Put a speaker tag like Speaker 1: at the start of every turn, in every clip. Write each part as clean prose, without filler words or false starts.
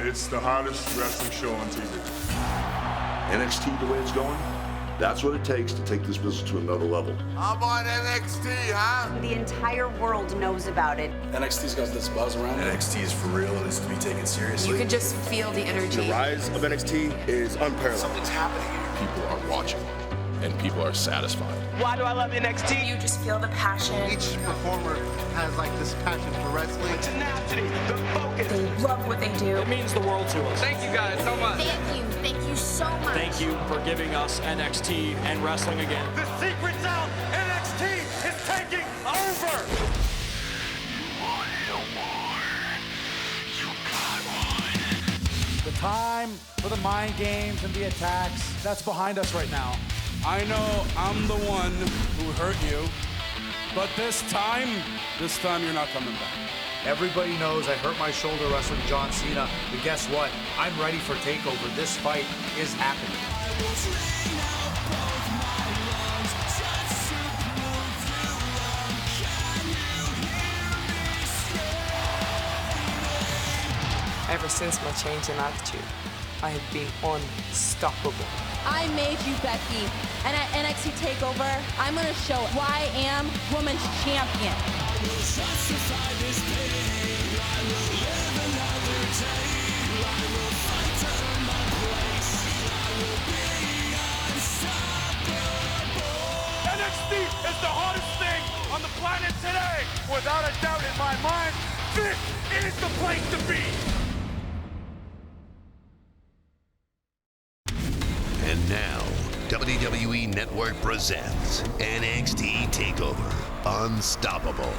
Speaker 1: It's the hottest wrestling show on TV.
Speaker 2: NXT, the way it's going, that's what it takes to take this business to another level.
Speaker 3: I'm on NXT, huh?
Speaker 4: The entire world knows about it.
Speaker 5: NXT's got this buzz around it.
Speaker 6: NXT is for real and it's to be taken seriously.
Speaker 7: You can just feel the energy.
Speaker 8: The rise of NXT is unparalleled.
Speaker 6: Something's happening here.
Speaker 9: People are watching and people are satisfied.
Speaker 10: Why do I love NXT?
Speaker 7: You just feel the passion.
Speaker 3: Each performer has like this passion for wrestling.
Speaker 10: The tenacity, the focus.
Speaker 7: They love what they do.
Speaker 10: It means the world to us. Thank you guys so much.
Speaker 11: Thank you so much.
Speaker 12: Thank you for giving us NXT and wrestling again.
Speaker 10: The secret's out. NXT is taking over.
Speaker 13: The time for the mind games and the attacks, that's behind us right now.
Speaker 14: I know I'm the one who hurt you, but this time you're not coming back.
Speaker 13: Everybody knows I hurt my shoulder wrestling John Cena, but guess what? I'm ready for TakeOver. This fight is happening.
Speaker 7: Ever since my change in attitude, I have been unstoppable.
Speaker 11: I made you Becky, and at NXT TakeOver, I'm gonna show why I am women's champion.
Speaker 10: NXT is the hardest thing on the planet today. Without a doubt in my mind, this is the place to be.
Speaker 15: And now, WWE Network presents NXT TakeOver Unstoppable.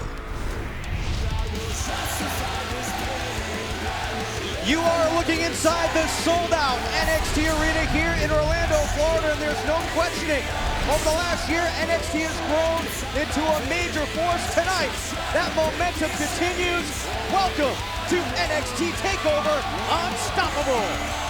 Speaker 16: You are looking inside the sold-out NXT arena here in Orlando, Florida, and there's no questioning. Over the last year, NXT has grown into a major force tonight. That momentum continues. Welcome to NXT TakeOver Unstoppable.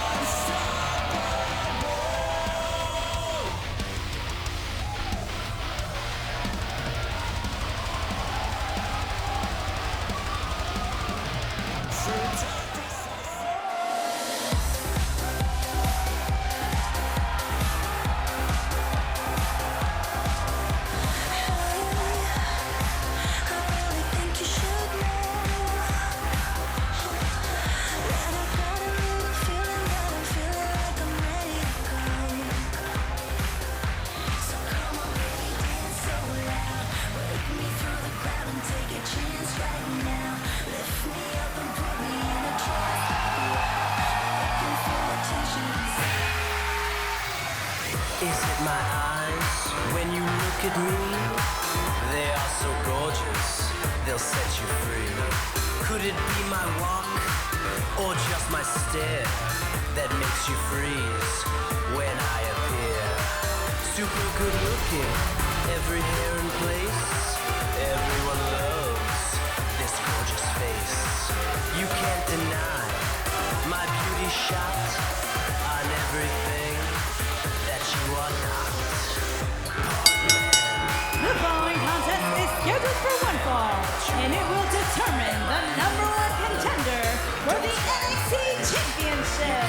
Speaker 17: Is it my eyes when you look at me? They are so gorgeous, they'll set you free. Could it be my walk or just my stare that makes you freeze when I appear? Super good looking, every hair in place. Everyone loves this gorgeous face. You can't deny my beauty shot on everything that you are not.
Speaker 18: The following contest is scheduled for one fall, and it will determine the #1 contender for the NXT Championship.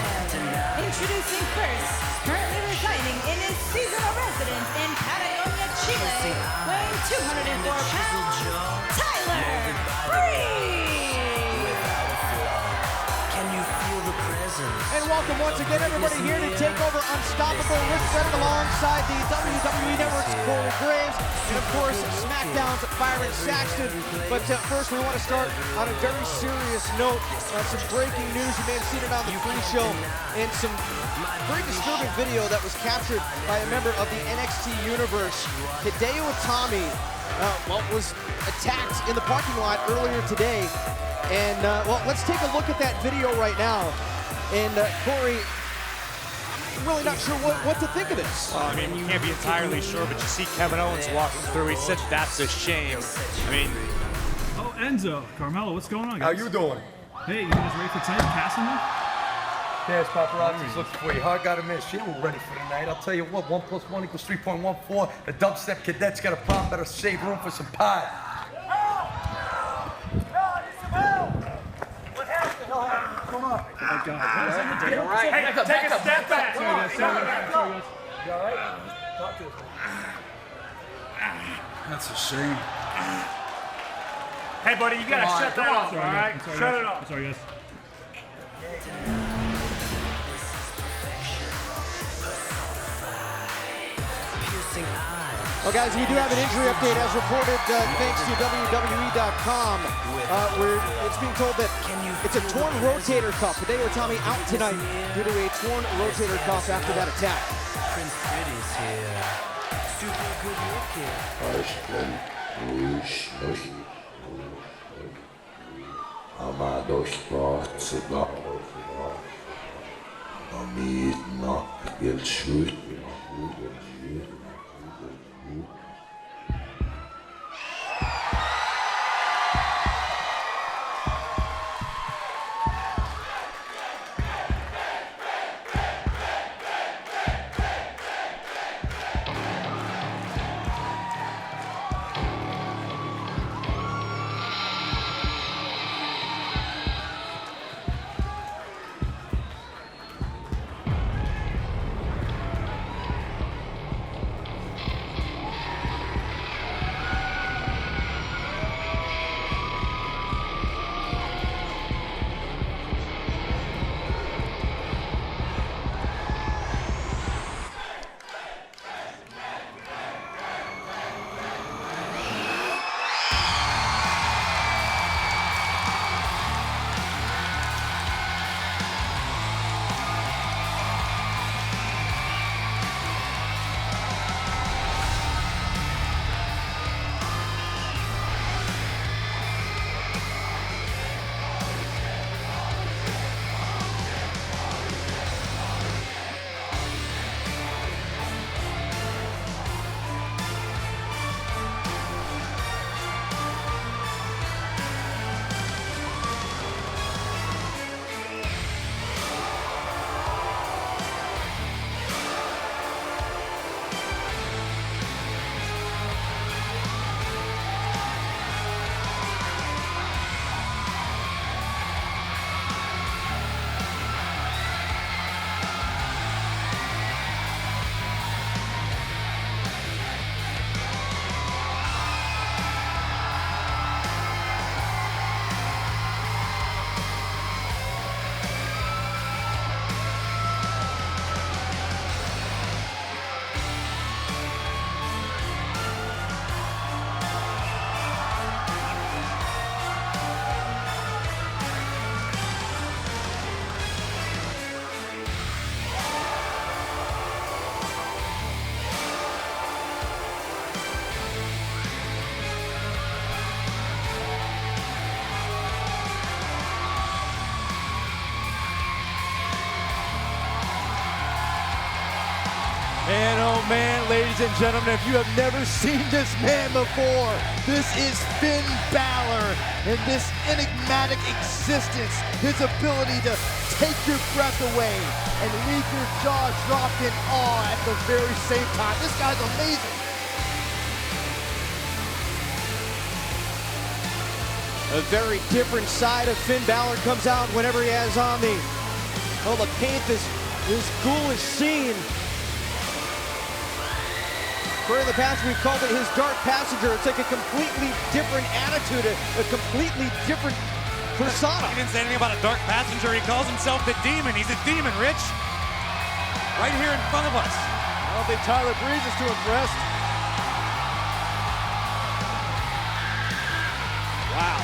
Speaker 18: Introducing first, currently residing in his seasonal residence in Patagonia, Chile, weighing 204 pounds, Tyler Breeze.
Speaker 16: And welcome once again, everybody, here to TakeOver Unstoppable. Rick Frederick alongside the WWE Network's Corey Graves, and of course, SmackDown's Byron Saxton. But first, we want to start on a very serious note. Some breaking news. You may have seen it on the pre-show, and some very disturbing video that was captured by a member of the NXT Universe. Hideo Itami, was attacked in the parking lot earlier today. And, well, let's take a look at that video right now. And, Corey, I'm really not sure what to think of this.
Speaker 19: I mean, you can't be entirely sure, but you see Kevin Owens walking through. He said that's a shame. I mean...
Speaker 20: Oh, Enzo, Carmelo, what's going on, guys?
Speaker 3: How you doing?
Speaker 20: Hey, you guys ready for tonight? Casting them?
Speaker 3: Yes, paparazzi's looking for you. Hard gotta miss. Yeah, we're ready for tonight. I'll tell you what, 1 + 1 = 3.14. The dubstep cadet's got a problem. Better save room for some pie. going on?
Speaker 20: Oh, God.
Speaker 3: All right.
Speaker 10: Hey, take a step back.
Speaker 20: Sorry, guys.
Speaker 3: You all right? Talk to us.
Speaker 14: That's a shame.
Speaker 10: Hey, buddy, you gotta shut that off, all right? Shut it off.
Speaker 20: I'm sorry, guys.
Speaker 16: Well, guys, we do have an injury update as reported thanks to WWE.com, where it's being told that it's a torn rotator cuff. They were telling me out tonight due to a torn rotator cuff after that attack.
Speaker 17: Prince Pretty's here. Super good looking.
Speaker 16: And oh man, ladies and gentlemen, if you have never seen this man before, this is Finn Balor and this enigmatic existence, his ability to take your breath away and leave your jaw dropped in awe at the very same time. This guy's amazing. A very different side of Finn Balor comes out whenever he has on the paint this ghoulish scene. For in the past, we've called it his dark passenger. It's like a completely different attitude, a completely different persona.
Speaker 19: He didn't say anything about a dark passenger. He calls himself the Demon. He's a demon, Rich. Right here in front of us.
Speaker 16: I don't think Tyler Breeze is too impressed. Wow.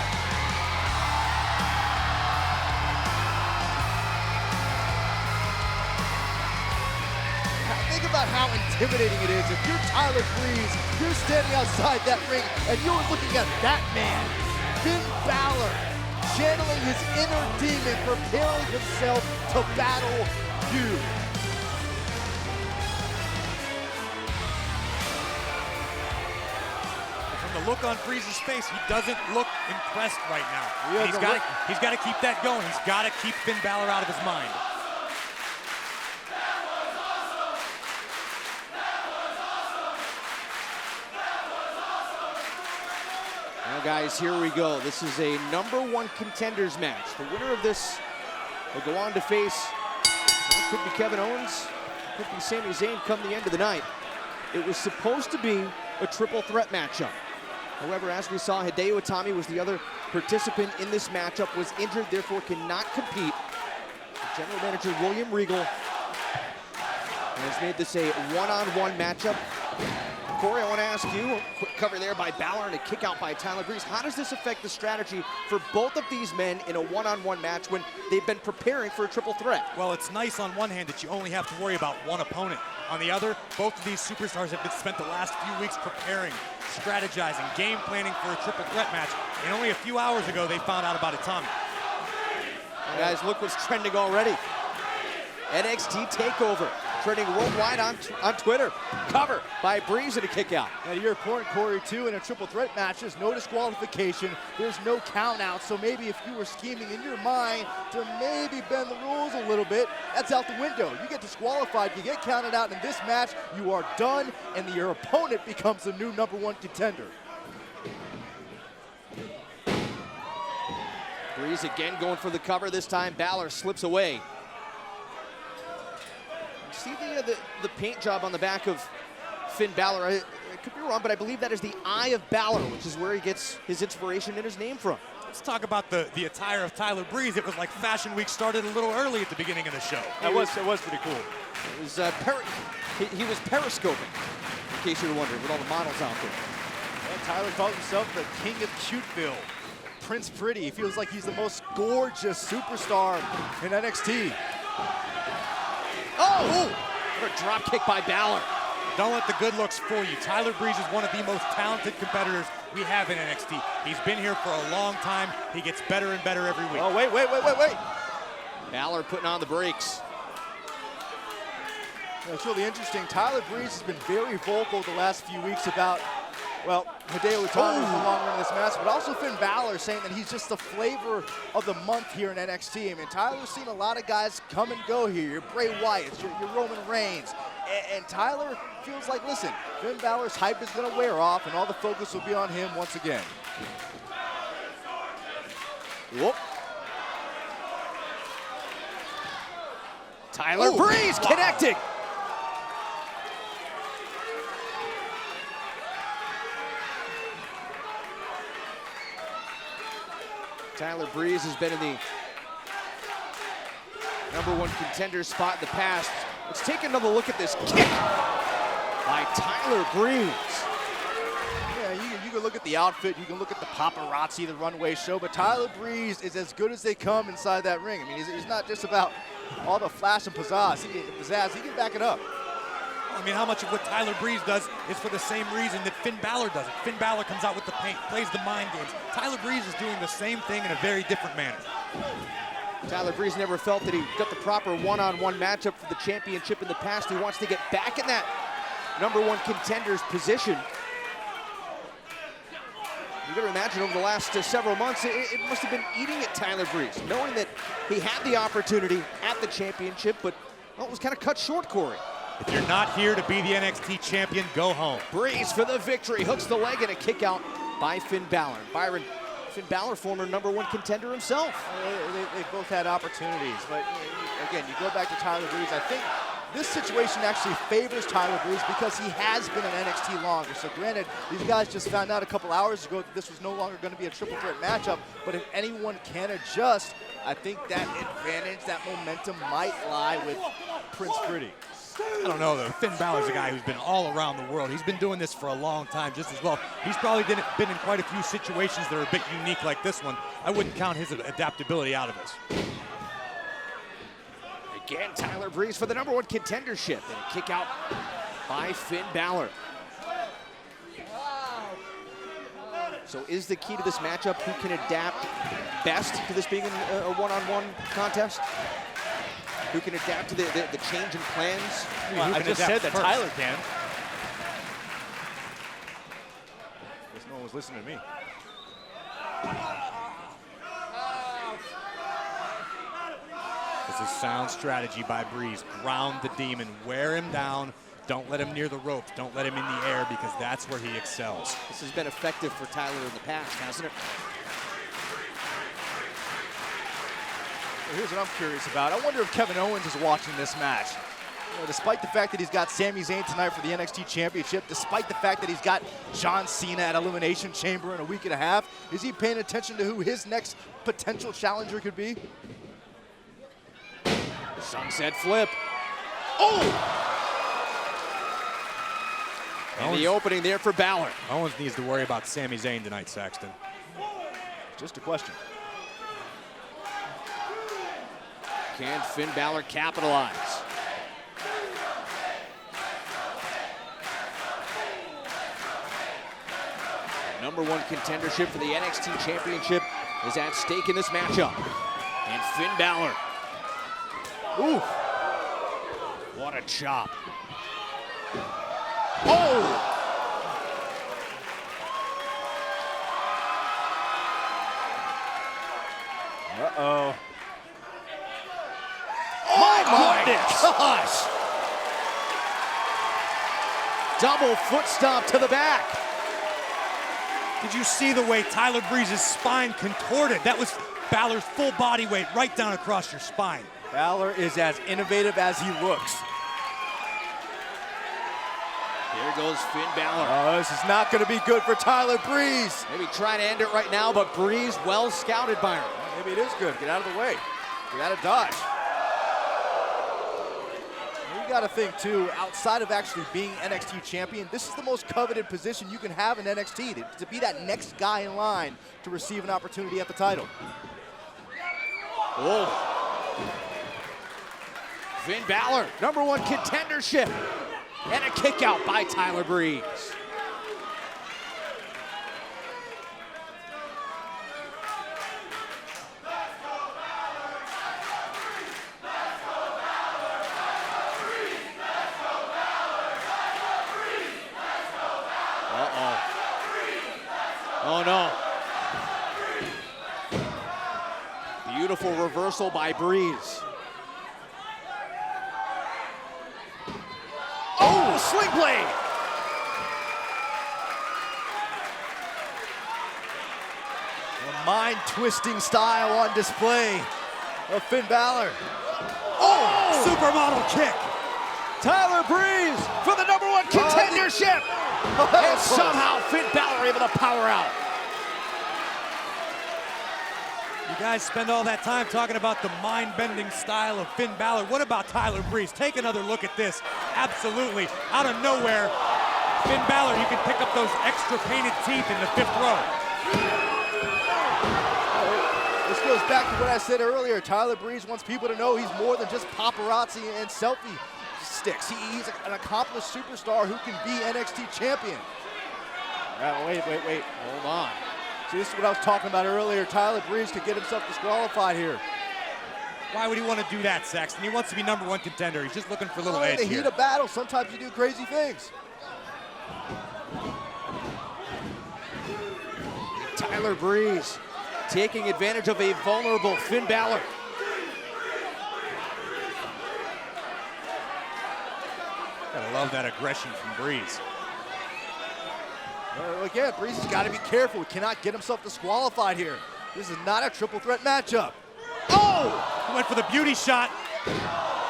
Speaker 16: Think about how intimidating it is. If you're Tyler Breeze, you're standing outside that ring and you're looking at that man, Finn Balor, channeling his inner demon, preparing himself to battle you.
Speaker 19: From the look on Breeze's face, he doesn't look impressed right now. He's got to keep that going. He's got to keep Finn Balor out of his mind.
Speaker 16: Now, guys, here we go. This is a #1 contenders match. The winner of this will go on to face, well, could be Kevin Owens, could be Sami Zayn come the end of the night. It was supposed to be a triple threat matchup. However, as we saw, Hideo Itami was the other participant in this matchup, was injured, therefore cannot compete. General Manager William Regal has made this a one-on-one matchup. Corey, I want to ask you, a quick cover there by Balor and a kick out by Tyler Breeze. How does this affect the strategy for both of these men in a one-on-one match when they've been preparing for a triple threat?
Speaker 19: Well, it's nice on one hand that you only have to worry about one opponent. On the other, both of these superstars have been spent the last few weeks preparing, strategizing, game planning for a triple threat match. And only a few hours ago, they found out about Itami.
Speaker 16: Guys, look what's trending already. NXT TakeOver, trending worldwide on Twitter. Cover by Breeze and a kick out.
Speaker 21: Now, to your point, Corey, too, in a triple threat match, there's no disqualification, there's no count out. So maybe if you were scheming in your mind to maybe bend the rules a little bit, that's out the window. You get disqualified, you get counted out. In this match, you are done, and your opponent becomes the new #1 contender.
Speaker 16: Breeze again going for the cover. This time, Balor slips away. See the paint job on the back of Finn Balor. I could be wrong, but I believe that is the Eye of Balor, which is where he gets his inspiration and his name from.
Speaker 19: Let's talk about the attire of Tyler Breeze. It was like Fashion Week started a little early at the beginning of the show.
Speaker 21: It was pretty cool.
Speaker 16: It was he was periscoping, in case you're wondering, with all the models out there.
Speaker 21: And Tyler calls himself the King of Cuteville. Prince Pretty. He feels like he's the most gorgeous superstar in NXT.
Speaker 16: Oh! What a drop kick by Balor.
Speaker 19: Don't let the good looks fool you. Tyler Breeze is one of the most talented competitors we have in NXT. He's been here for a long time. He gets better and better every week.
Speaker 21: Oh, wait.
Speaker 16: Balor putting on the brakes.
Speaker 21: It's really interesting. Tyler Breeze has been very vocal the last few weeks about, well, Hideo Itami is no longer in this match, but also Finn Balor saying that he's just the flavor of the month here in NXT. I mean, Tyler's seen a lot of guys come and go here. Your Bray Wyatts, your Roman Reigns. And Tyler feels like, listen, Finn Balor's hype is going to wear off, and all the focus will be on him once again.
Speaker 16: Whoop. Tyler Breeze connecting. Tyler Breeze has been in the #1 contender spot in the past. Let's take another look at this kick by Tyler Breeze.
Speaker 21: Yeah, you can look at the outfit, you can look at the paparazzi, the runway show, but Tyler Breeze is as good as they come inside that ring. I mean, he's not just about all the flash and pizzazz. He can back it up.
Speaker 19: I mean, how much of what Tyler Breeze does is for the same reason that Finn Balor does it. Finn Balor comes out with the paint, plays the mind games. Tyler Breeze is doing the same thing in a very different manner.
Speaker 16: Tyler Breeze never felt that he got the proper one-on-one matchup for the championship in the past. He wants to get back in that #1 contender's position. You gotta imagine over the last several months, it must have been eating at Tyler Breeze, knowing that he had the opportunity at the championship, but well, it was kind of cut short, Corey.
Speaker 19: If you're not here to be the NXT champion, go home.
Speaker 16: Breeze for the victory, hooks the leg and a kick out by Finn Balor. Byron, Finn Balor, former #1 contender himself.
Speaker 21: They both had opportunities, but again, you go back to Tyler Breeze. I think this situation actually favors Tyler Breeze because he has been in NXT longer. So granted, these guys just found out a couple hours ago that this was no longer going to be a triple threat matchup, but if anyone can adjust, I think that advantage, that momentum might lie with Prince Pretty.
Speaker 19: I don't know, though. Finn Balor's a guy who's been all around the world. He's been doing this for a long time just as well. He's probably been in quite a few situations that are a bit unique like this one. I wouldn't count his adaptability out of this.
Speaker 16: Again, Tyler Breeze for the #1 contendership and a kick out by Finn Balor. So is the key to this matchup who can adapt best to this being a one-on-one contest? Who can adapt to the change in plans?
Speaker 21: Well, I just said that Tyler can. Guess no one was listening to me.
Speaker 19: This is sound strategy by Breeze. Ground the demon, wear him down. Don't let him near the ropes. Don't let him in the air because that's where he excels.
Speaker 16: This has been effective for Tyler in the past, hasn't it?
Speaker 21: Here's what I'm curious about. I wonder if Kevin Owens is watching this match. You know, despite the fact that he's got Sami Zayn tonight for the NXT Championship, despite the fact that he's got John Cena at Elimination Chamber in a week and a half, is he paying attention to who his next potential challenger could be?
Speaker 19: Sunset flip. Oh! And the opening there for Balor. Owens needs to worry about Sami Zayn tonight, Saxton.
Speaker 21: Just a question.
Speaker 19: Can Finn Balor capitalize? Number one contendership for the NXT Championship is at stake in this matchup. And Finn Balor. Ooh. What a chop. Oh!
Speaker 21: Uh-oh.
Speaker 19: Oh my gosh! Double foot stomp to the back.
Speaker 1: Did you see the way Tyler Breeze's spine contorted? That was Balor's full body weight right down across your spine.
Speaker 21: Balor is as innovative as he looks.
Speaker 19: Here goes Finn Balor.
Speaker 21: Oh, this is not going to be good for Tyler Breeze.
Speaker 19: Maybe trying to end it right now, but Breeze well scouted by him.
Speaker 21: Maybe it is good. Get out of the way. Get out of dodge. You got to think, too, outside of actually being NXT champion, this is the most coveted position you can have in NXT, to be that next guy in line to receive an opportunity at the title.
Speaker 19: Oh. Finn Balor, number one contendership. And a kick out by Tyler Breeze. Oh no. Beautiful reversal by Breeze. Oh, sling blade.
Speaker 21: The mind-twisting style on display of Finn Balor. Oh,
Speaker 1: supermodel kick.
Speaker 19: Tyler Breeze for the number one contendership. And somehow Finn Balor able to power out.
Speaker 1: You guys spend all that time talking about the mind-bending style of Finn Balor. What about Tyler Breeze? Take another look at this. Absolutely, out of nowhere, Finn Balor, you can pick up those extra painted teeth in the fifth row.
Speaker 21: This goes back to what I said earlier. Tyler Breeze wants people to know he's more than just paparazzi and selfie sticks. He's an accomplished superstar who can be NXT champion. Wait.
Speaker 19: Hold on.
Speaker 21: See, this is what I was talking about earlier. Tyler Breeze could get himself disqualified here.
Speaker 1: Why would he want to do that, Saxton? He wants to be number one contender. He's just looking for a little edge
Speaker 21: in the
Speaker 1: here.
Speaker 21: heat of battle, sometimes you do crazy things.
Speaker 19: Tyler Breeze taking advantage of a vulnerable Finn Balor.
Speaker 1: Gotta love that aggression from Breeze.
Speaker 21: Again, Breeze has got to be careful. He cannot get himself disqualified here. This is not a triple threat matchup.
Speaker 1: Oh! He went for the beauty shot.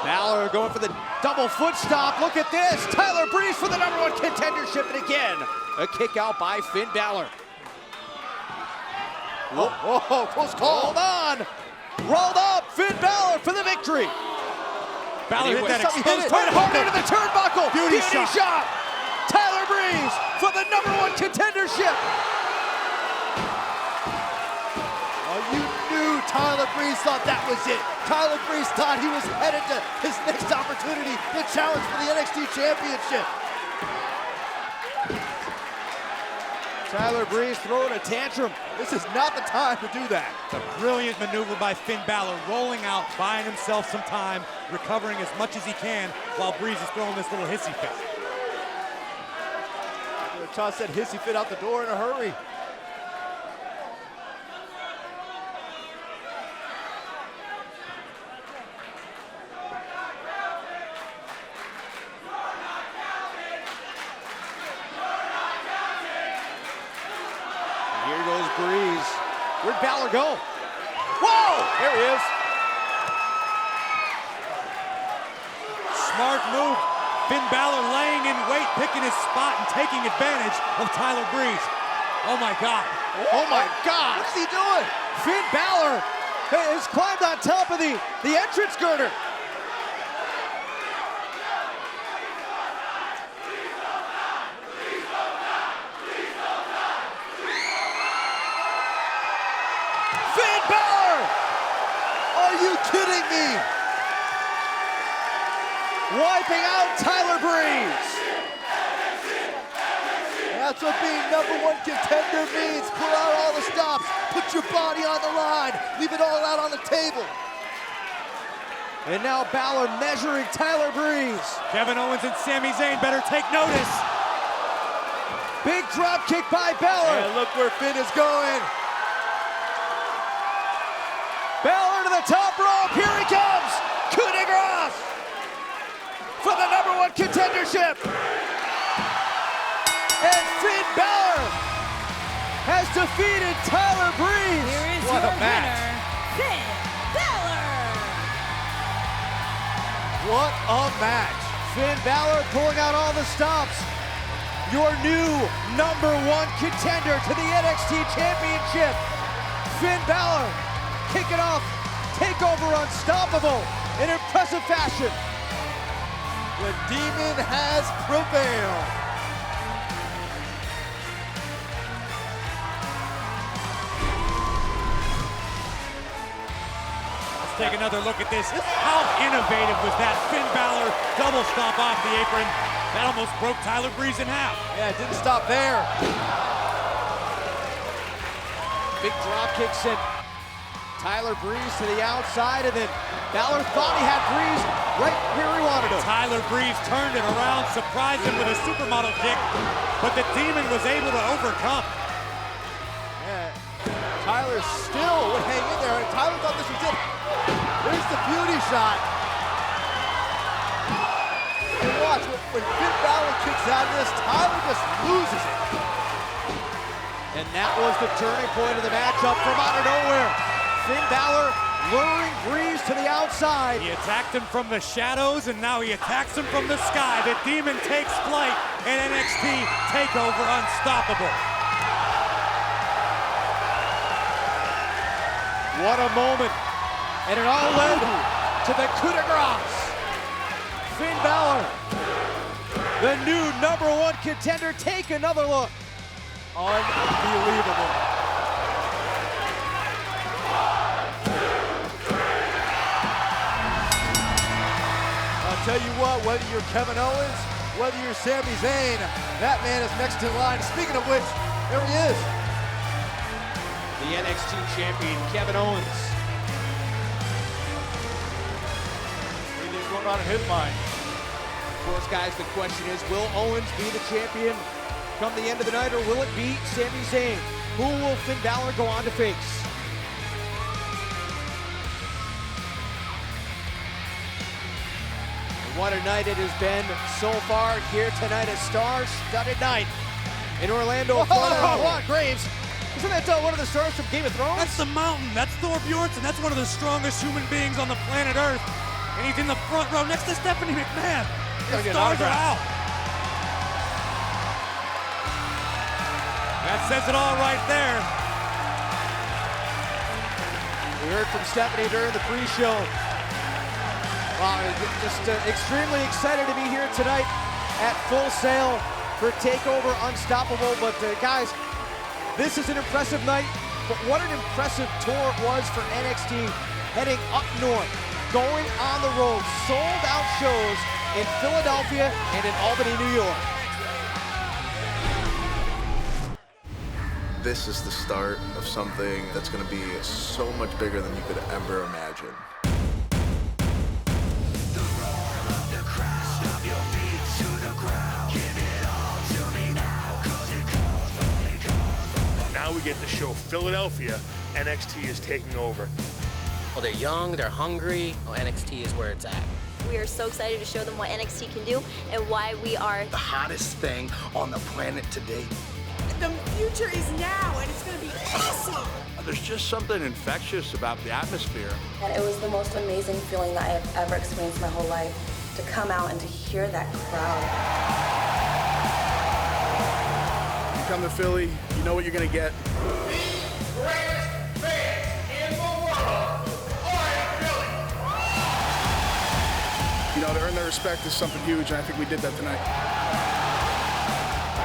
Speaker 19: Balor going for the double foot stomp. Look at this. Tyler Breeze for the number one contendership. And again, a kick out by Finn Balor.
Speaker 21: Oh, close call.
Speaker 19: Hold on. Rolled up. Finn Balor for the victory.
Speaker 1: Balor hit that exposed
Speaker 19: went hard into the turnbuckle.
Speaker 1: Beauty shot.
Speaker 19: Tyler Breeze for the number one contendership.
Speaker 21: Oh, you knew Tyler Breeze thought that was it. Tyler Breeze thought he was headed to his next opportunity to challenge for the NXT Championship.
Speaker 19: Tyler Breeze throwing a tantrum.
Speaker 21: This is not the time to do that.
Speaker 1: It's a brilliant maneuver by Finn Balor, rolling out, buying himself some time, recovering as much as he can while Breeze is throwing this little hissy fit.
Speaker 21: Toss that hissy fit out the door in a hurry.
Speaker 19: Here goes Breeze. Where'd Balor go? Whoa!
Speaker 21: There he is.
Speaker 1: smart move. Finn Balor laying in wait, picking his spot and taking advantage of Tyler Breeze. Oh my God.
Speaker 16: Oh my God. What's he doing? Finn Balor has climbed on top of the entrance girder. Finn Balor!
Speaker 21: Are you kidding me?
Speaker 16: Wiping out Tyler Breeze.
Speaker 21: That's what being #1 contender means. Pull out all the stops. Put your body on the line. Leave it all out on the table.
Speaker 16: And now Balor measuring Tyler Breeze.
Speaker 1: Kevin Owens and Sami Zayn better take notice.
Speaker 16: Big drop kick by Balor.
Speaker 21: And look where Finn is going.
Speaker 16: Balor to the top rope. Here he comes. Coup de grace for the #1 contendership. And Finn Balor has defeated Tyler Breeze.
Speaker 18: Here is
Speaker 16: what
Speaker 18: your
Speaker 16: a match.
Speaker 18: winner, Finn Balor.
Speaker 16: What a match. Finn Balor pulling out all the stops. Your new #1 contender to the NXT Championship. Finn Balor kicking off TakeOver Unstoppable in impressive fashion.
Speaker 21: The demon has prevailed.
Speaker 1: Take another look at this. How innovative was that? Finn Balor double stomp off the apron. That almost broke Tyler Breeze in half.
Speaker 21: Yeah, it didn't stop there.
Speaker 16: Big drop kick sent Tyler Breeze to the outside, and then Balor thought he had Breeze right where he wanted him.
Speaker 1: Tyler Breeze turned it around, surprised him with a supermodel kick, but the Demon was able to overcome.
Speaker 21: Yeah, Tyler still would hang in there, and Tyler thought this was it. There's the beauty shot. And watch, when Finn Balor kicks out of this, Tyler just loses it.
Speaker 16: And that was the turning point of the matchup from out of nowhere. Finn Balor luring Breeze to the outside.
Speaker 1: He attacked him from the shadows, and now he attacks him from the sky. The Demon takes flight in NXT TakeOver Unstoppable.
Speaker 16: What a moment. And it all led to the coup de grace. Finn Balor, the new #1 contender. Take another look.
Speaker 21: Unbelievable. I'll tell you what, whether you're Kevin Owens, whether you're Sami Zayn, that man is next in line. Speaking of which, there he is.
Speaker 16: The NXT champion, Kevin Owens.
Speaker 21: Going on in his mind.
Speaker 16: Of course, guys, the question is, will Owens be the champion come the end of the night, or will it be Sami Zayn? Who will Finn Balor go on to face? And what a night it has been so far here tonight, a star-studded night in Orlando, Florida. Hold on, Graves. Isn't that one of the stars from Game of Thrones?
Speaker 1: That's the Mountain. That's Thor Bjornsson. That's one of the strongest human beings on the planet Earth. And he's in the front row next to Stephanie McMahon. The stars are out. That says it all right there.
Speaker 16: We heard from Stephanie during the pre-show. Just extremely excited to be here tonight at Full Sail for TakeOver Unstoppable. But guys, this is an impressive night. But what an impressive tour it was for NXT heading up north. Going on the road, sold out shows in Philadelphia and in Albany, New York.
Speaker 8: This is the start of something that's going to be so much bigger than you could ever imagine.
Speaker 2: Now we get to show Philadelphia NXT is taking over.
Speaker 22: Well, they're young, they're hungry. Oh, NXT is where it's at.
Speaker 23: We are so excited to show them what NXT can do and why we are
Speaker 24: the hottest thing on the planet today.
Speaker 25: The future is now, and it's going to be awesome.
Speaker 2: There's just something infectious about the atmosphere.
Speaker 26: And it was the most amazing feeling that I have ever experienced my whole life.
Speaker 4: to come out and to hear that crowd.
Speaker 5: You come to Philly, you know what you're going to get. You know, to earn their respect is something huge, and I think we did that tonight.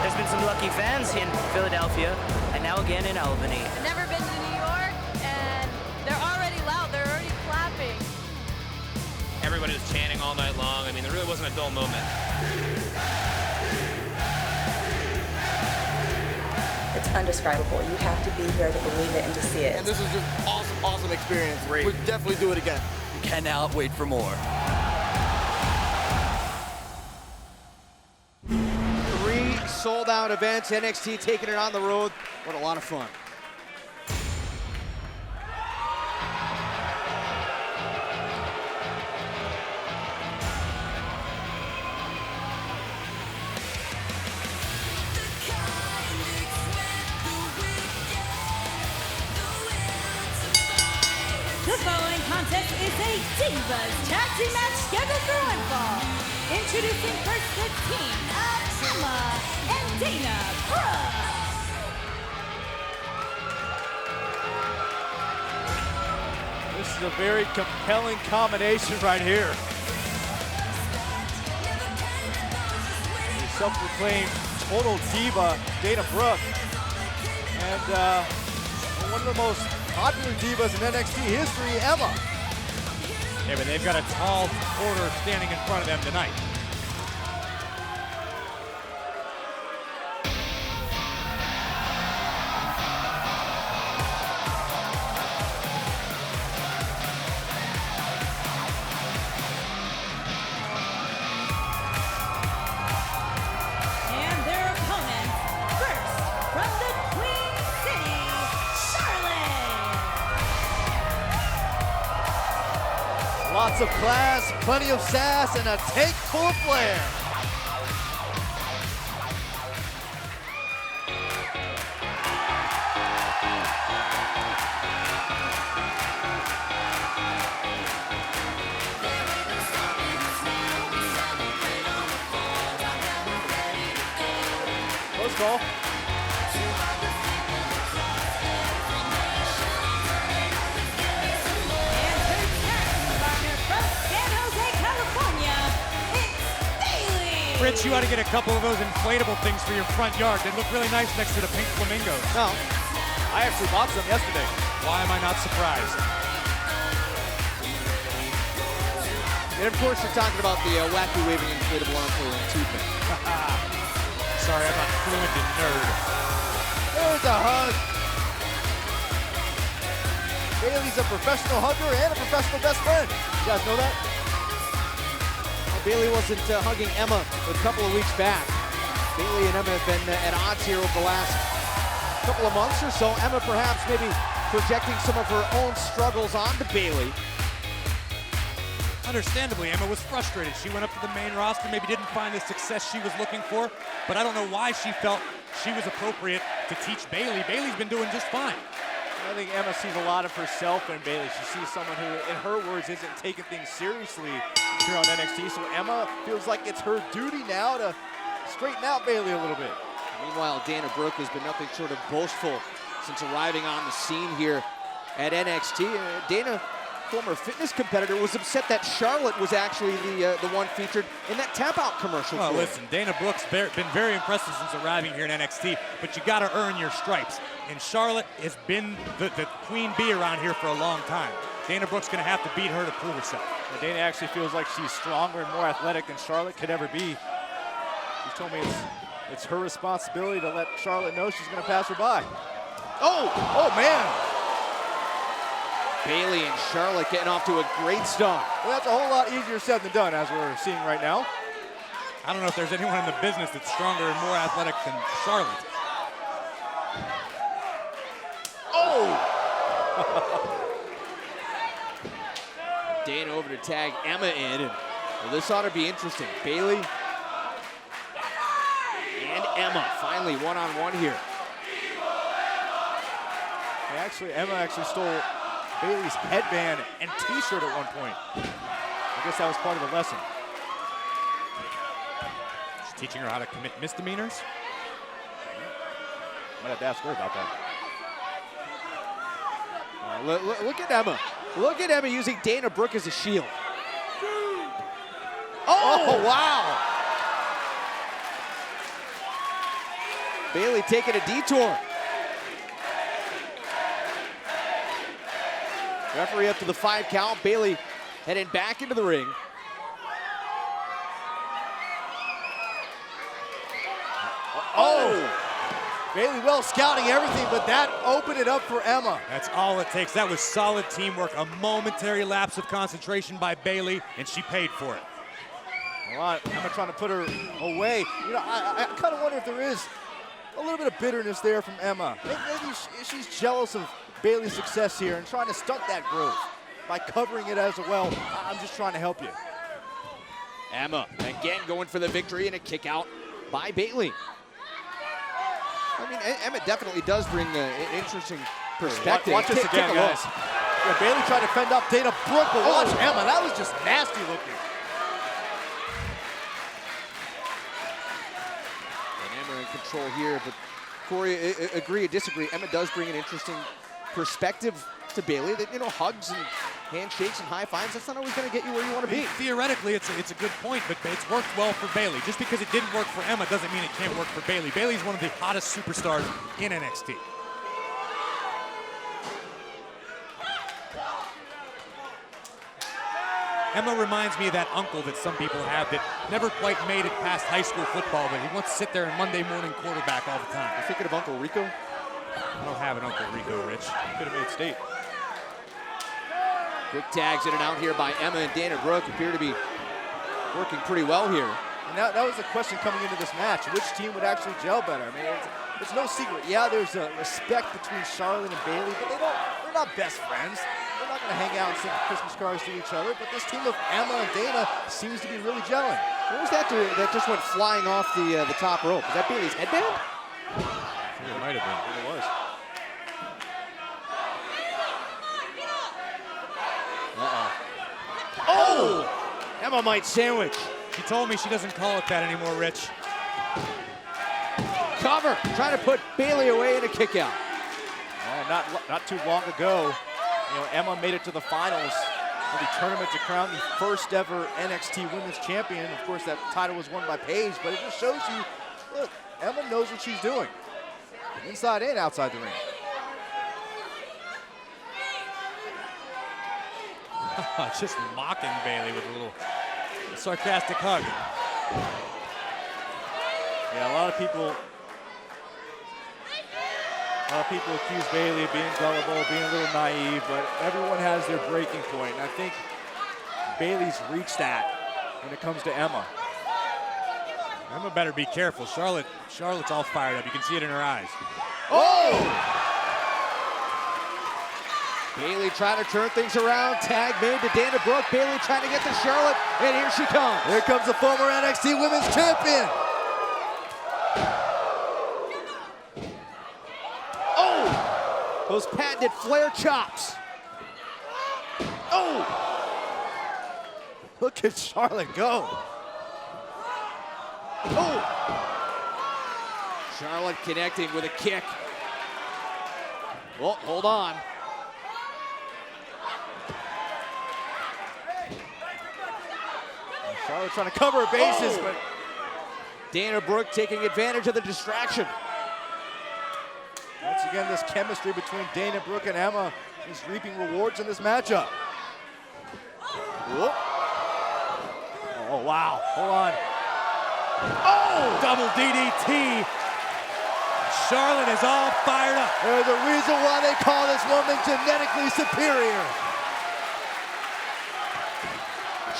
Speaker 6: There's been some lucky fans in Philadelphia, and now again in Albany.
Speaker 9: I've never been to New York, and they're already loud. They're already clapping.
Speaker 12: Everybody was chanting all night long. I mean, there really wasn't a dull moment.
Speaker 4: It's undescribable. You have to be here to believe it and to see it.
Speaker 26: And this is just awesome, awesome experience.
Speaker 12: Great.
Speaker 26: We'll definitely do it again.
Speaker 27: Cannot wait for more.
Speaker 16: 3 sold-out events, NXT taking it on the road. What a lot of fun.
Speaker 18: The following contest is a Divas Tag Team match scheduled for one fall. Introducing first the team of Emma and Dana Brooke.
Speaker 21: This is a very compelling combination right here. The self-proclaimed total diva, Dana Brooke, and one of the most popular divas in NXT history, Emma.
Speaker 1: Yeah, but they've got a tall order standing in front of them tonight.
Speaker 18: And their opponent, first from the Queen City, Charlotte.
Speaker 21: Lots of class, plenty of sass, and a tank full of flair. Close call.
Speaker 1: Rich, you ought to get a couple of those inflatable things for your front yard. They look really nice next to the pink flamingos.
Speaker 21: No, I actually bought some yesterday.
Speaker 1: Why am I not surprised?
Speaker 16: And of course, you're talking about the wacky waving inflatable arm for toothpick.
Speaker 1: Sorry, I'm not fluent in nerd.
Speaker 21: There's a hug. Bailey's a professional hugger and a professional best friend. You guys know that?
Speaker 16: Bailey wasn't hugging Emma a couple of weeks back. Bailey and Emma have been at odds here over the last couple of months or so. Emma perhaps maybe projecting some of her own struggles onto Bailey.
Speaker 1: Understandably, Emma was frustrated. She went up to the main roster, maybe didn't find the success she was looking for, but I don't know why she felt she was appropriate to teach Bailey. Bailey's been doing just fine.
Speaker 21: I think Emma sees a lot of herself in Bailey. She sees someone who, in her words, isn't taking things seriously here on NXT. So Emma feels like it's her duty now to straighten out Bailey a little bit.
Speaker 16: Meanwhile, Dana Brooke has been nothing short of boastful since arriving on the scene here at NXT. Dana, former fitness competitor, was upset that Charlotte was actually the one featured in that tap-out commercial.
Speaker 1: Well, listen, Dana Brooke's been very impressive since arriving here in NXT, but you got to earn your stripes. And Charlotte has been the queen bee around here for a long time. Dana Brooke's going to have to beat her to prove herself.
Speaker 21: Yeah, Dana actually feels like she's stronger and more athletic than Charlotte could ever be. She told me it's her responsibility to let Charlotte know she's going to pass her by. Oh man.
Speaker 16: Bailey and Charlotte getting off to a great start.
Speaker 21: Well, that's a whole lot easier said than done, as we're seeing right now.
Speaker 1: I don't know if there's anyone in the business that's stronger and more athletic than Charlotte.
Speaker 21: Oh!
Speaker 16: Dana over to tag Emma in, and well, this ought to be interesting. Bailey and Emma finally one-on-one here.
Speaker 21: Emma actually stole Bailey's headband and t-shirt at one point. I guess that was part of the lesson.
Speaker 1: teaching her how to commit misdemeanors.
Speaker 16: Might have to ask her about that. Look at Emma. Look at Emma using Dana Brooke as a shield. Oh, wow. Bayley taking a detour. Referee up to the 5 count. Bayley heading back into the ring. Oh! Bayley well scouting everything, but that opened it up for Emma.
Speaker 1: That's all it takes. That was solid teamwork. A momentary lapse of concentration by Bayley, and she paid for it.
Speaker 16: All right, Emma trying to put her away. You know, I kind of wonder if there is a little bit of bitterness there from Emma. Maybe she's jealous of Bayley's success here and trying to stunt that growth by covering it as well. I'm just trying to help you. Emma again going for the victory and a kick out by Bayley. I mean, Emma definitely does bring an interesting perspective. Watch this again, guys. Yeah, Bayley tried to fend off Dana Brooke, but watch Emma. That was just nasty looking. And Emma in control here, but Corey, agree or disagree, Emma does bring an interesting perspective to Bayley. That, you know, hugs and handshakes and high fives, that's not always going to get you where you want to be.
Speaker 1: Theoretically, it's a good point, but it's worked well for Bayley. Just because it didn't work for Emma doesn't mean it can't work for Bayley. Bayley's one of the hottest superstars in NXT. Emma reminds me of that uncle that some people have that never quite made it past high school football, but he wants to sit there and Monday morning quarterback all the time.
Speaker 16: You thinking of Uncle Rico?
Speaker 1: I don't have an Uncle Rico, Rich.
Speaker 16: Could have made state. Quick tags in and out here by Emma and Dana Brooke appear to be working pretty well here. And that was the question coming into this match. Which team would actually gel better? I mean, it's no secret. Yeah, there's a respect between Charlotte and Bayley, but they're not best friends. They're not going to hang out and sing Christmas cards to each other, but this team of Emma and Dana seems to be really gelling. What was that that just went flying off the top rope? Was that Bayley's headband?
Speaker 1: I think it might have been.
Speaker 16: It was. Oh! Emma might sandwich.
Speaker 1: She told me she doesn't call it that anymore, Rich.
Speaker 16: Cover, trying to put Bayley away in a kick out. Not too long ago, you know, Emma made it to the finals of the tournament to crown the first ever NXT Women's Champion. Of course, that title was won by Paige, but it just shows you, look, Emma knows what she's doing, inside and outside the ring.
Speaker 1: Just mocking Bayley with a little sarcastic hug.
Speaker 16: Yeah, a lot of people accuse Bayley of being gullible, being a little naive, but everyone has their breaking point. And I think Bayley's reached that when it comes to Emma.
Speaker 1: Emma better be careful. Charlotte's all fired up. You can see it in her eyes.
Speaker 16: Oh! Bayley trying to turn things around. Tag made to Dana Brooke. Bayley trying to get to Charlotte, and here she comes. Here comes the former NXT Women's Champion. Oh! Those patented flare chops. Oh! Look at Charlotte go. Oh! Charlotte connecting with a kick. Oh, hold on. Charlotte trying to cover her bases, but Dana Brooke taking advantage of the distraction. Once again, this chemistry between Dana Brooke and Emma is reaping rewards in this matchup. Whoop. Oh, wow. Hold on. Oh!
Speaker 1: Double DDT. Charlotte is all fired up.
Speaker 16: There's a reason why they call this woman genetically superior.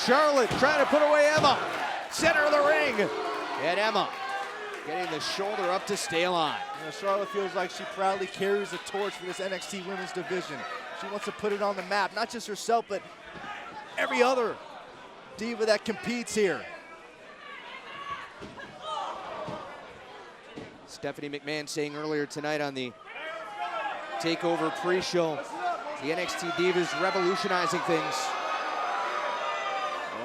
Speaker 16: Charlotte trying to put away Emma. Center of the ring. And Emma getting the shoulder up to stay alive. You know, Charlotte feels like she proudly carries the torch for this NXT Women's division. She wants to put it on the map, not just herself, but every other diva that competes here. Stephanie McMahon saying earlier tonight on the TakeOver pre-show, the NXT Divas revolutionizing things.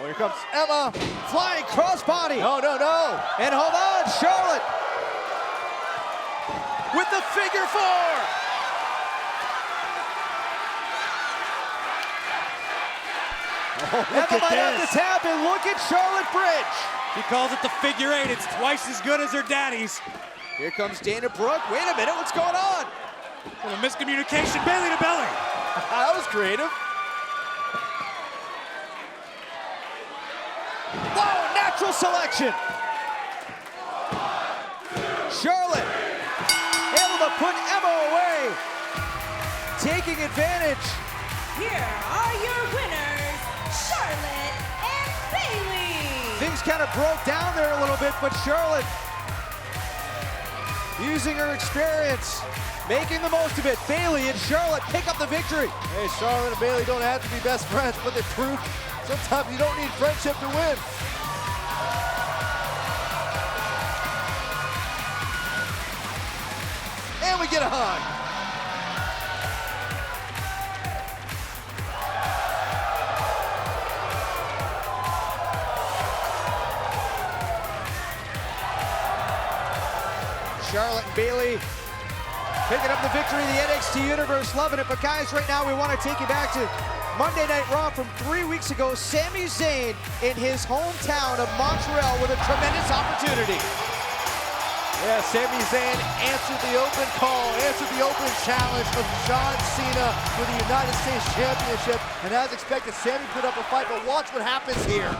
Speaker 21: Oh, here comes Emma.
Speaker 16: Flying crossbody.
Speaker 21: No, no, no.
Speaker 16: And hold on, Charlotte. With the figure four.
Speaker 21: Oh,
Speaker 16: Emma might have to tap and look at Charlotte Bridge.
Speaker 1: He calls it the figure eight. It's twice as good as her daddy's.
Speaker 16: Here comes Dana Brooke. Wait a minute, what's going on?
Speaker 1: A miscommunication, Bailey to belly.
Speaker 21: That was creative.
Speaker 16: Whoa, natural selection. Charlotte able to put Emma away. Taking advantage.
Speaker 18: Here are your winners, Charlotte and Bailey.
Speaker 16: Things kind of broke down there a little bit, but Charlotte using her experience, making the most of it. Bailey and Charlotte pick up the victory.
Speaker 21: Hey, Charlotte and Bailey don't have to be best friends, but the truth, sometimes you don't need friendship to win. And we get a hug.
Speaker 16: Charlotte and Bailey picking up the victory in the NXT Universe, loving it. But guys, right now we want to take you back to Monday Night Raw from 3 weeks ago. Sami Zayn in his hometown of Montreal with a tremendous opportunity.
Speaker 21: Yeah, Sami Zayn answered the open call, answered the open challenge of John Cena for the United States Championship. And as expected, Sami put up a fight, but watch what happens here.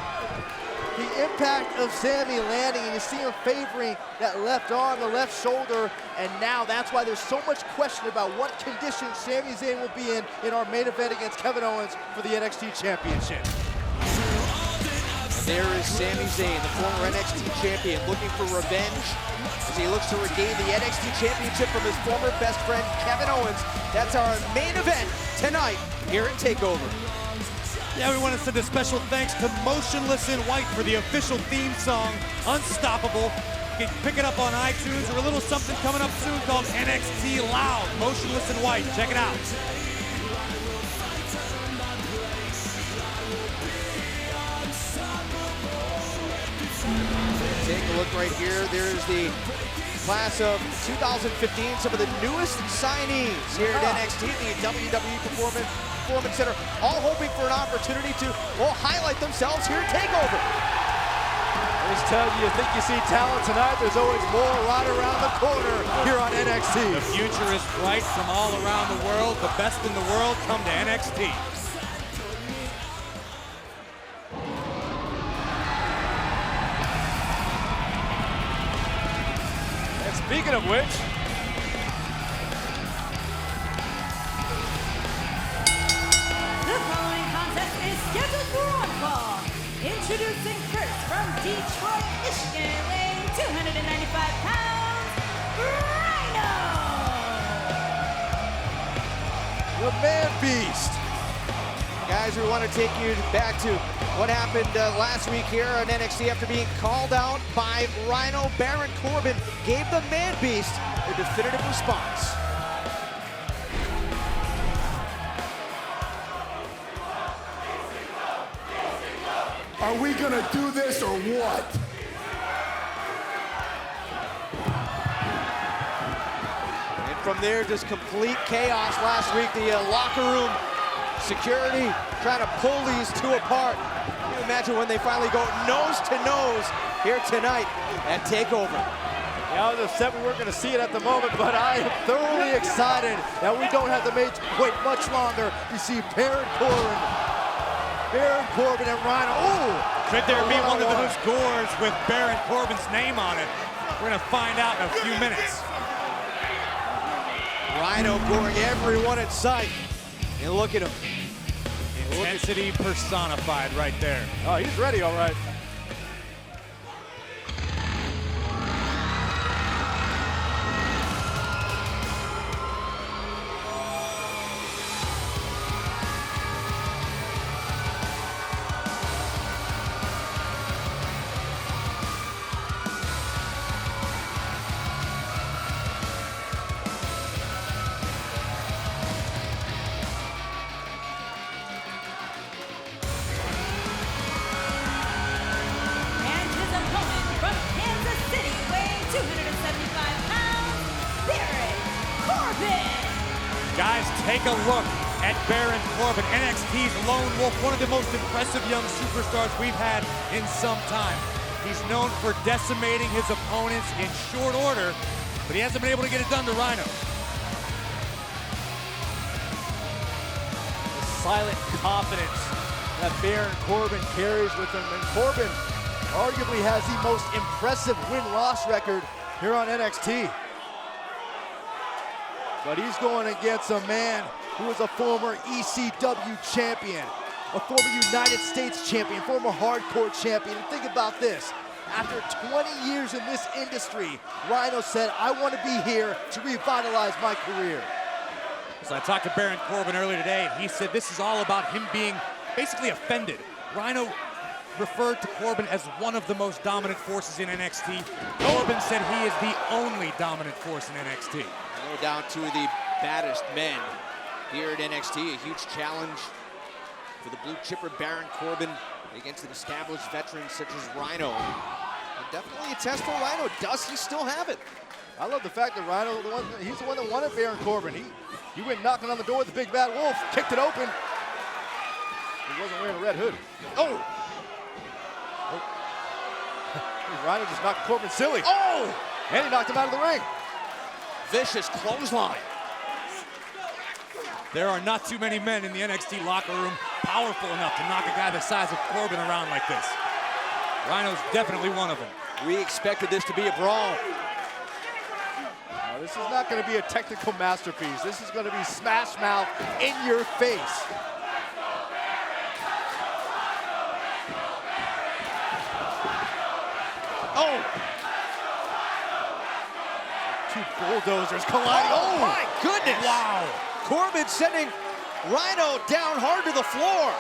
Speaker 21: The impact of Sami landing, and you see him favoring that left arm, the left shoulder, and now that's why there's so much question about what condition Sami Zayn will be in our main event against Kevin Owens for the NXT Championship.
Speaker 16: There is Sami Zayn, the former NXT champion, looking for revenge as he looks to regain the NXT Championship from his former best friend, Kevin Owens. That's our main event tonight here at TakeOver.
Speaker 1: Yeah, we want to send a special thanks to Motionless in White for the official theme song, Unstoppable. You can pick it up on iTunes or a little something coming up soon called NXT Loud, Motionless in White. Check it out.
Speaker 16: Take a look right here. There's the class of 2015, some of the newest signees here at NXT, the WWE Performance Center, all hoping for an opportunity to, well, highlight themselves here at TakeOver.
Speaker 21: I just tell you, think you see talent tonight, there's always more right around the corner here on NXT.
Speaker 1: The future is bright from all around the world. The best in the world come to NXT.
Speaker 21: And speaking of which,
Speaker 18: The following contest is scheduled for one fall. Introducing first from Detroit, Michigan, weighing 295 pounds, Rhino!
Speaker 21: the man beast.
Speaker 16: Guys, we want to take you back to what happened last week here on NXT after being called out by Rhino. Baron Corbin gave the man beast a definitive response.
Speaker 3: Are we gonna do this or what?
Speaker 16: And from there, just complete chaos last week. The locker room security trying to pull these two apart. Can you imagine when they finally go nose to nose here tonight at TakeOver?
Speaker 21: Yeah, I was upset we weren't going to see it at the moment, but I am thoroughly excited that we don't have to wait much longer to see Baron Corbin and Rhino. Ooh!
Speaker 1: Could there be one of those gores with Baron Corbin's name on it? We're going to find out in a few minutes.
Speaker 16: Rhino goring everyone in sight. And look at him.
Speaker 1: Intensity personified right there.
Speaker 21: Oh, he's ready, all right.
Speaker 1: Guys, take a look at Baron Corbin, NXT's lone wolf, one of the most impressive young superstars we've had in some time. He's known for decimating his opponents in short order, but he hasn't been able to get it done to Rhino.
Speaker 21: The silent confidence that Baron Corbin carries with him. And Corbin arguably has the most impressive win-loss record here on NXT. But he's going against a man who is a former ECW champion, a former United States champion, former hardcore champion. And think about this. After 20 years in this industry, Rhino said, I want to be here to revitalize my career.
Speaker 1: So I talked to Baron Corbin earlier today, and he said this is all about him being basically offended. Rhino referred to Corbin as one of the most dominant forces in NXT. Corbin said he is the only dominant force in NXT.
Speaker 7: Go down to the baddest men here at NXT. A huge challenge for the blue chipper Baron Corbin against an established veteran such as Rhino. And definitely a test for Rhino. Does he still have it?
Speaker 21: I love the fact that Rhino, he's the one that wanted Baron Corbin. He went knocking on the door with the big bad wolf, kicked it open. He wasn't wearing a red hood. Oh! Rhino just knocked Corbin silly.
Speaker 7: Oh!
Speaker 21: And he knocked him out of the ring.
Speaker 7: Vicious clothesline.
Speaker 1: There are not too many men in the NXT locker room powerful enough to knock a guy the size of Corbin around like this. Rhino's definitely one of them.
Speaker 7: We expected this to be a brawl.
Speaker 21: No, this is not going to be a technical masterpiece. This is going to be smash mouth in your face.
Speaker 7: Oh!
Speaker 21: Two bulldozers colliding.
Speaker 7: Oh my goodness!
Speaker 1: Wow!
Speaker 7: Corbin sending Rhino down hard to the floor.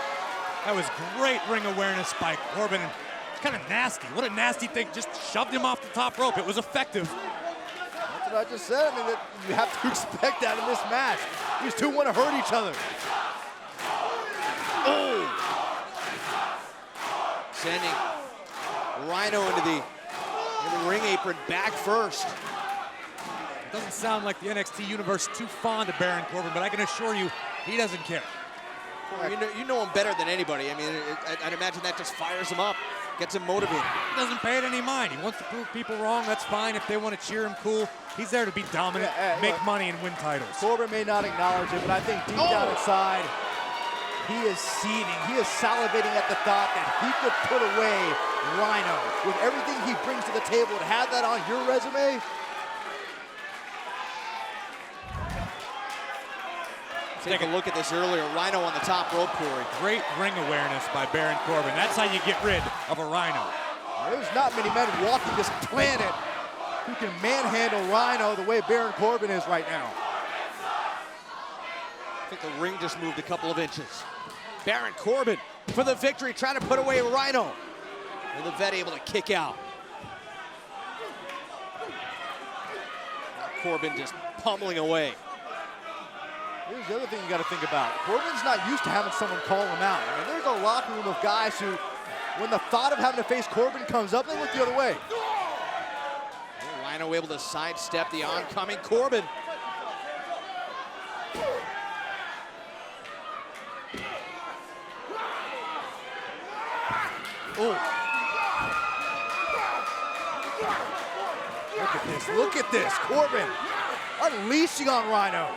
Speaker 1: That was great ring awareness by Corbin. It's kind of nasty. What a nasty thing. Just shoved him off the top rope. It was effective.
Speaker 21: That's what I just said. I mean, you have to expect that in this match. These two want to hurt each other.
Speaker 7: Oh! Sending Rhino into the ring apron back first.
Speaker 1: Doesn't sound like the NXT universe too fond of Baron Corbin, but I can assure you, he doesn't care.
Speaker 7: Well, you know him better than anybody. I mean, I'd imagine that just fires him up, gets him motivated.
Speaker 1: He doesn't pay it any mind. He wants to prove people wrong. That's fine. If they want to cheer him, cool. He's there to be dominant, make money, and win titles.
Speaker 21: Corbin may not acknowledge it, but I think deep down inside, he is seething. He is salivating at the thought that he could put away Rhino. With everything he brings to the table, to have that on your resume,
Speaker 7: take a look at this earlier. Rhino on the top rope, Corey.
Speaker 1: Great ring awareness by Baron Corbin. That's how you get rid of a Rhino.
Speaker 21: There's not many men walking this planet who can manhandle Rhino the way Baron Corbin is right now.
Speaker 7: I think the ring just moved a couple of inches. Baron Corbin for the victory, trying to put away Rhino. And the vet able to kick out. Corbin just pummeling away.
Speaker 21: Here's the other thing you got to think about. Corbin's not used to having someone call him out. I mean, there's a locker room of guys who, when the thought of having to face Corbin comes up, they look the other way.
Speaker 7: Rhino able to sidestep the oncoming Corbin.
Speaker 21: Oh. Look at this, look at this. Corbin unleashing on Rhino.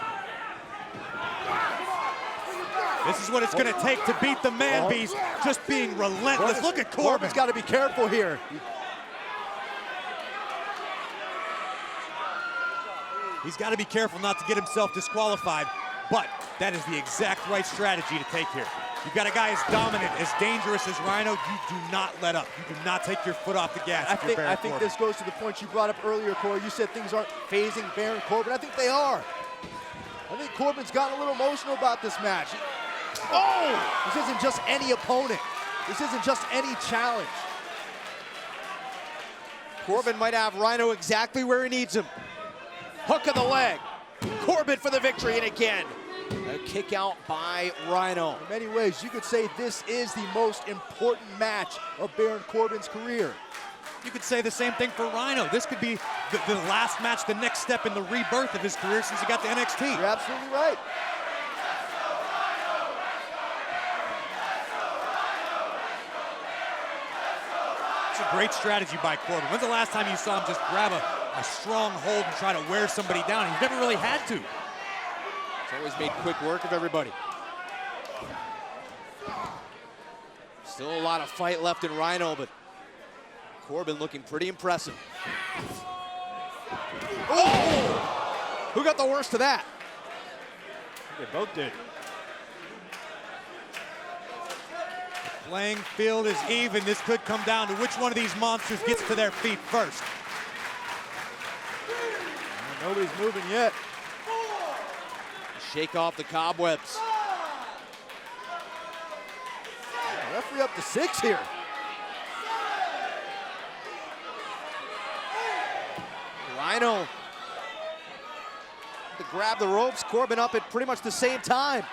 Speaker 1: This is what it's going to take to beat the man beast, just being relentless. Look at Corbin.
Speaker 21: Corbin's got to be careful here.
Speaker 1: He's got to be careful not to get himself disqualified, but that is the exact right strategy to take here. You've got a guy as dominant, as dangerous as Rhino. You do not let up. You do not take your foot off the gas.
Speaker 21: I think this goes to the point you brought up earlier, Corey. You said things aren't phasing Baron Corbin. I think they are. I think Corbin's gotten a little emotional about this match. Oh! This isn't just any opponent. This isn't just any challenge.
Speaker 7: Corbin might have Rhino exactly where he needs him. Hook of the leg. Corbin for the victory, and again, a kick out by Rhino.
Speaker 21: In many ways, you could say this is the most important match of Baron Corbin's career.
Speaker 1: You could say the same thing for Rhino. This could be the last match, the next step in the rebirth of his career since he got to NXT.
Speaker 21: You're absolutely right.
Speaker 1: It's a great strategy by Corbin. When's the last time you saw him just grab a strong hold and try to wear somebody down? He's never really had to.
Speaker 7: He's always made quick work of everybody. Still a lot of fight left in Rhino, but Corbin looking pretty impressive. Oh! Who got the worst of that?
Speaker 16: They both did.
Speaker 1: The playing field is even. This could come down to which one of these monsters gets to their feet first.
Speaker 21: Nobody's moving yet.
Speaker 7: Shake off the cobwebs.
Speaker 21: Referee up to 6 here.
Speaker 7: Rhino to grab the ropes, Corbin up at pretty much the same time.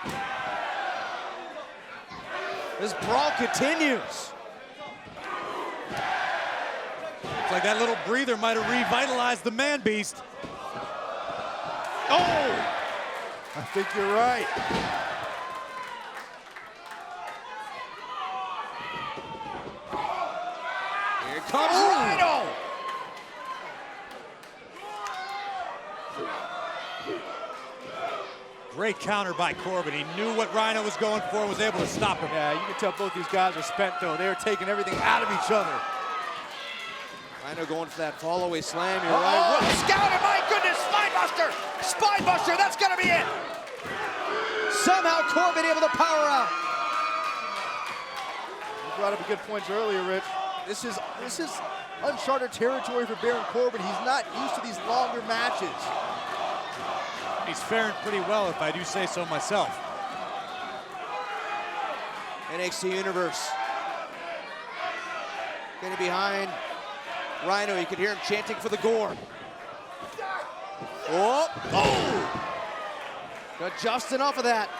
Speaker 7: This brawl continues.
Speaker 1: It's like that little breather might have revitalized the man beast.
Speaker 21: Oh! I think you're right.
Speaker 7: Here comes Rhino!
Speaker 1: Great counter by Corbin. He knew what Rhino was going for, was able to stop him.
Speaker 21: Yeah, you can tell both these guys are spent, though. They were taking everything out of each other.
Speaker 7: Rhino going for that fall-away slam. You're right.
Speaker 21: What? Scouter, my goodness! Spinebuster! Spinebuster, that's gonna be it!
Speaker 7: Somehow Corbin able to power out.
Speaker 21: You brought up a good points earlier, Rich. This is uncharted territory for Baron Corbin. He's not used to these longer matches.
Speaker 1: He's faring pretty well, if I do say so myself.
Speaker 7: NXT Universe. Getting behind Rhino. You could hear him chanting for the gore. Oh! Oh! Got just enough of that.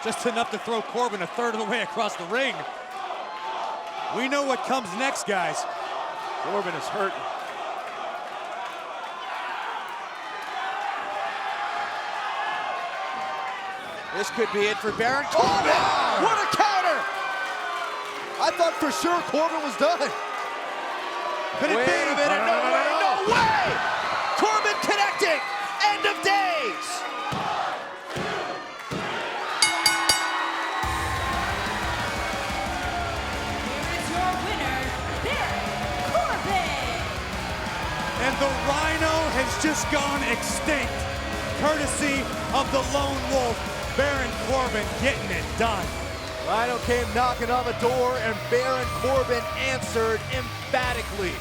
Speaker 1: Just enough to throw Corbin a third of the way across the ring. We know what comes next, guys.
Speaker 21: Corbin is hurting.
Speaker 7: This could be it for Baron Corbin.
Speaker 21: Oh, what a counter! I thought for sure Corbin was done.
Speaker 1: Could it be?
Speaker 21: Wait a minute, no way, no way! Corbin connecting, end of days!
Speaker 18: Here is your winner, Baron Corbin.
Speaker 1: And the Rhino has just gone extinct, courtesy of the lone wolf. Baron Corbin getting it done.
Speaker 21: Rhino came knocking on the door and Baron Corbin answered emphatically.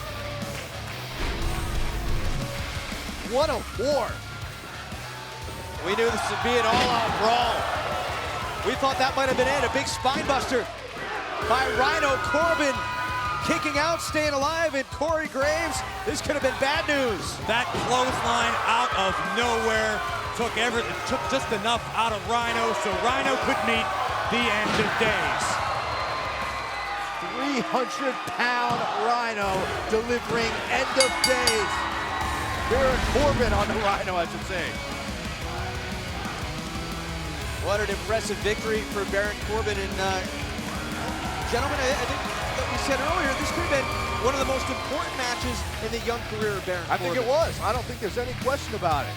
Speaker 21: What a war.
Speaker 7: We knew this would be an all-out brawl. We thought that might have been it. A big spine buster by Rhino. Corbin kicking out, staying alive, and Corey Graves. This could have been bad news.
Speaker 1: That clothesline out of nowhere took just enough out of Rhino so Rhino could meet the end of days.
Speaker 21: 300-pound Rhino delivering end of days. Baron Corbin on the Rhino, I should say.
Speaker 7: What an impressive victory for Baron Corbin. And gentlemen, I think that we said earlier, this could have been one of the most important matches in the young career of Baron Corbin.
Speaker 21: I think it was. I don't think there's any question about it.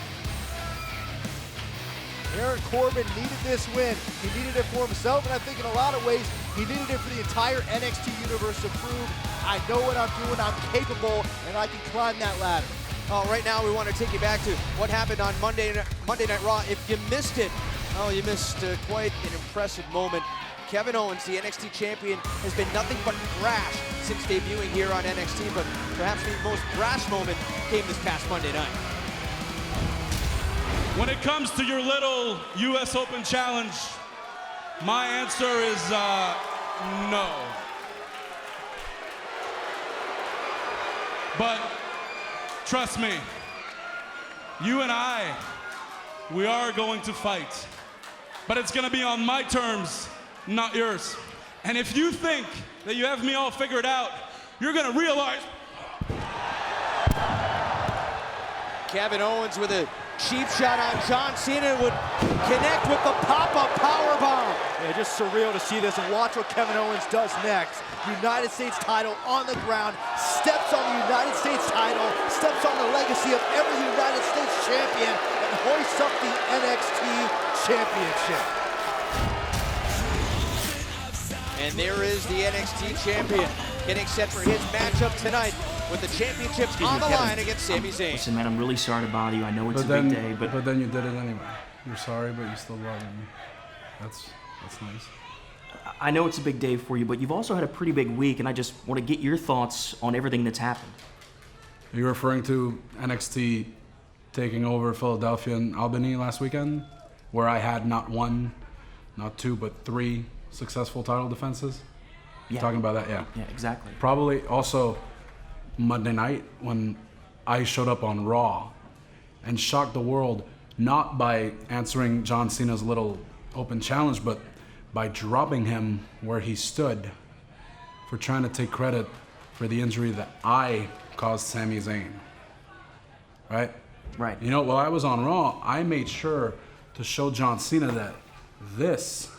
Speaker 21: Baron Corbin needed this win. He needed it for himself, and I think in a lot of ways, he needed it for the entire NXT universe to prove I know what I'm doing, I'm capable, and I can climb that ladder.
Speaker 7: Right now, we want to take you back to what happened on Monday Night Raw. If you missed it, you missed quite an impressive moment. Kevin Owens, the NXT champion, has been nothing but brash since debuting here on NXT, but perhaps the most brash moment came this past Monday night.
Speaker 10: When it comes to your little US Open challenge, my answer is no. But trust me, you and I, we are going to fight. But it's gonna be on my terms, not yours. And if you think that you have me all figured out, you're gonna realize
Speaker 7: Kevin Owens with a cheap shot on John Cena would connect with the pop-up powerbomb.
Speaker 21: Yeah, just surreal to see this, and watch what Kevin Owens does next. United States title on the ground, steps on the United States title, steps on the legacy of every United States champion, and hoists up the NXT Championship.
Speaker 7: And there is the NXT champion getting set for his matchup tonight with the championship on the line against Sami Zayn.
Speaker 11: Listen, man, I'm really sorry to bother you. I know it's a big day, but
Speaker 13: then you did it anyway. You're sorry, but you still bothered me. That's nice.
Speaker 11: I know it's a big day for you, but you've also had a pretty big week, and I just want to get your thoughts on everything that's happened.
Speaker 13: Are you referring to NXT taking over Philadelphia and Albany last weekend, where I had not one, not two, but three successful title defenses?
Speaker 11: Yeah.
Speaker 13: Talking about that, yeah.
Speaker 11: Yeah, exactly.
Speaker 13: Probably also Monday night when I showed up on Raw and shocked the world, not by answering John Cena's little open challenge, but by dropping him where he stood for trying to take credit for the injury that I caused Sami Zayn. Right?
Speaker 11: Right.
Speaker 13: You know, while I was on Raw, I made sure to show John Cena that this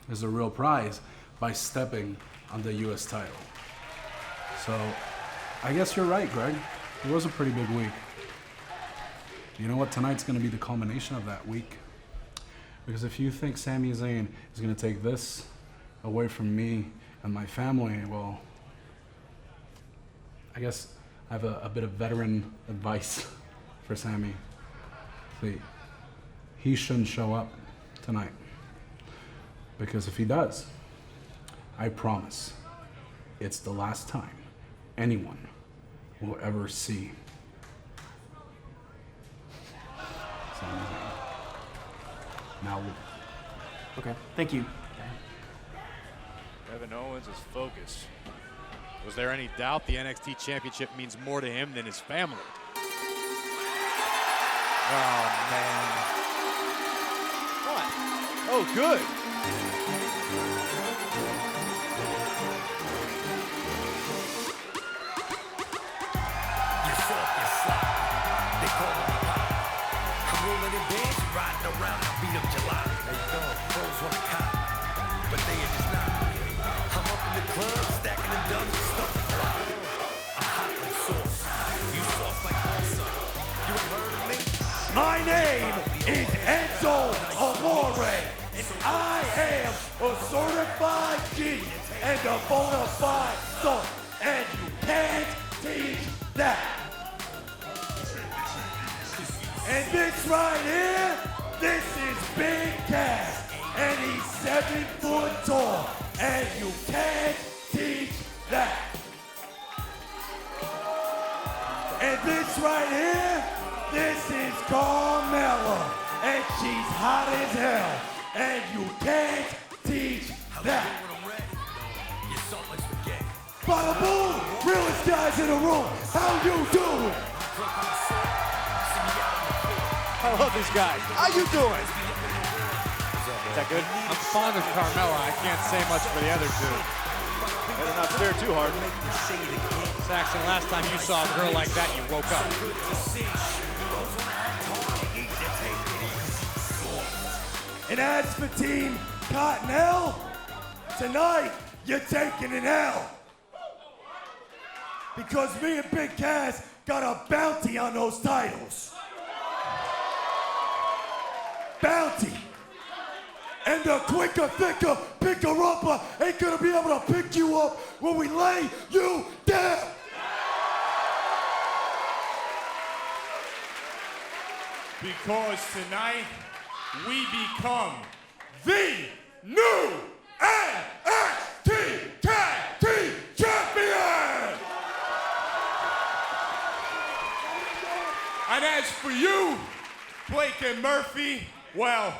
Speaker 13: is a real prize by stepping on the US title. So, I guess you're right, Greg. It was a pretty big week. You know what? Tonight's going to be the culmination of that week. Because if you think Sami Zayn is going to take this away from me and my family, well, I guess I have a bit of veteran advice for Sami. See, he shouldn't show up tonight. Because if he does, I promise it's the last time anyone will ever see Sami Zayn. Now,
Speaker 11: okay, thank you.
Speaker 1: Kevin Owens is focused. Was there any doubt the NXT Championship means more to him than his family? Oh, man.
Speaker 21: What? Oh, good.
Speaker 3: My name is Enzo Amore, and I am a certified genius and a bona fide son, and you can't teach that. And this right here, this is Big Cass, and he's 7 foot tall, and you can't teach that. And this right here, this is Carmella, and she's hot as hell, and you can't teach that. Bada boom, realest guys in the room, how you doing?
Speaker 21: I love these guys. How you doing?
Speaker 1: Is that good? I'm fond of Carmella. I can't say much for the other two.
Speaker 21: Better not stare too hard.
Speaker 1: Saxon, last time you saw a girl like that, you woke up.
Speaker 3: And as for Team Cottonelle, tonight you're taking an L. Because me and Big Cass got a bounty on those titles. Bounty. And the quicker, thicker, picker-upper ain't gonna be able to pick you up when we lay you down. Because tonight, we become the new NXT Tag Team Champion! And as for you, Blake and Murphy, well,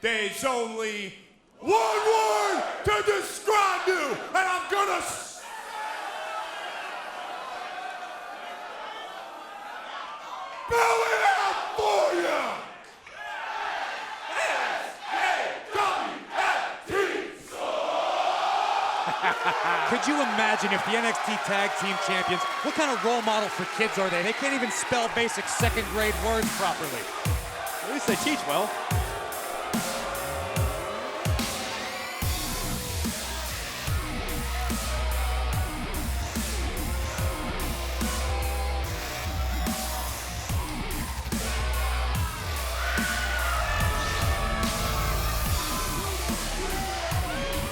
Speaker 3: there's only one word to describe you, and I'm gonna spell it out for you!
Speaker 1: Could you imagine if the NXT Tag Team Champions, what kind of role model for kids are they? They can't even spell basic second-grade words properly.
Speaker 16: At least they teach well.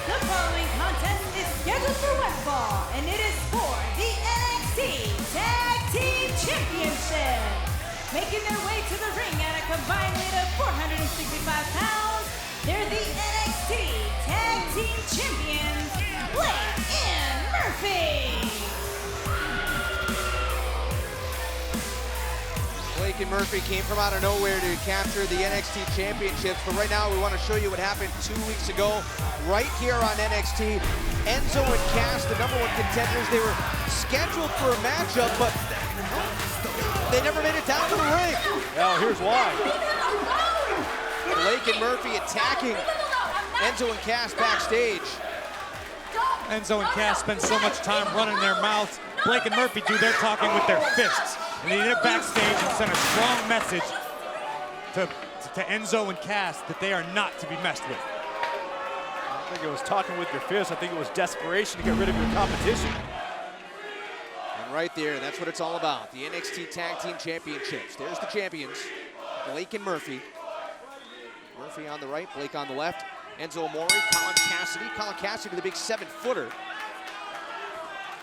Speaker 18: The following contest is scheduled for one fall, and it is for the NXT Tag Team Championship. Making their way to the ring at a combined weight of 465 pounds, they're the NXT Tag Team Champions, Blake and Murphy.
Speaker 7: Blake and Murphy came from out of nowhere to capture the NXT Championships, but right now we want to show you what happened 2 weeks ago right here on NXT. Enzo and Cass, the #1 contenders, they were scheduled for a matchup, but they never made it down to the ring.
Speaker 16: Now here's why.
Speaker 7: Blake and Murphy attacking Enzo and Cass backstage.
Speaker 1: Enzo and Cass spend so much time running their mouths. Blake and Murphy do their talking with their fists. And they did it backstage and sent a strong message to Enzo and Cass that they are not to be messed with.
Speaker 16: I don't think it was talking with your fists. I think it was desperation to get rid of your competition.
Speaker 7: And right there, that's what it's all about. The NXT Tag Team Championships. There's the champions, Blake and Murphy. Murphy on the right, Blake on the left. Enzo Amore, Colin Cassady. Colin Cassady, the big 7-footer.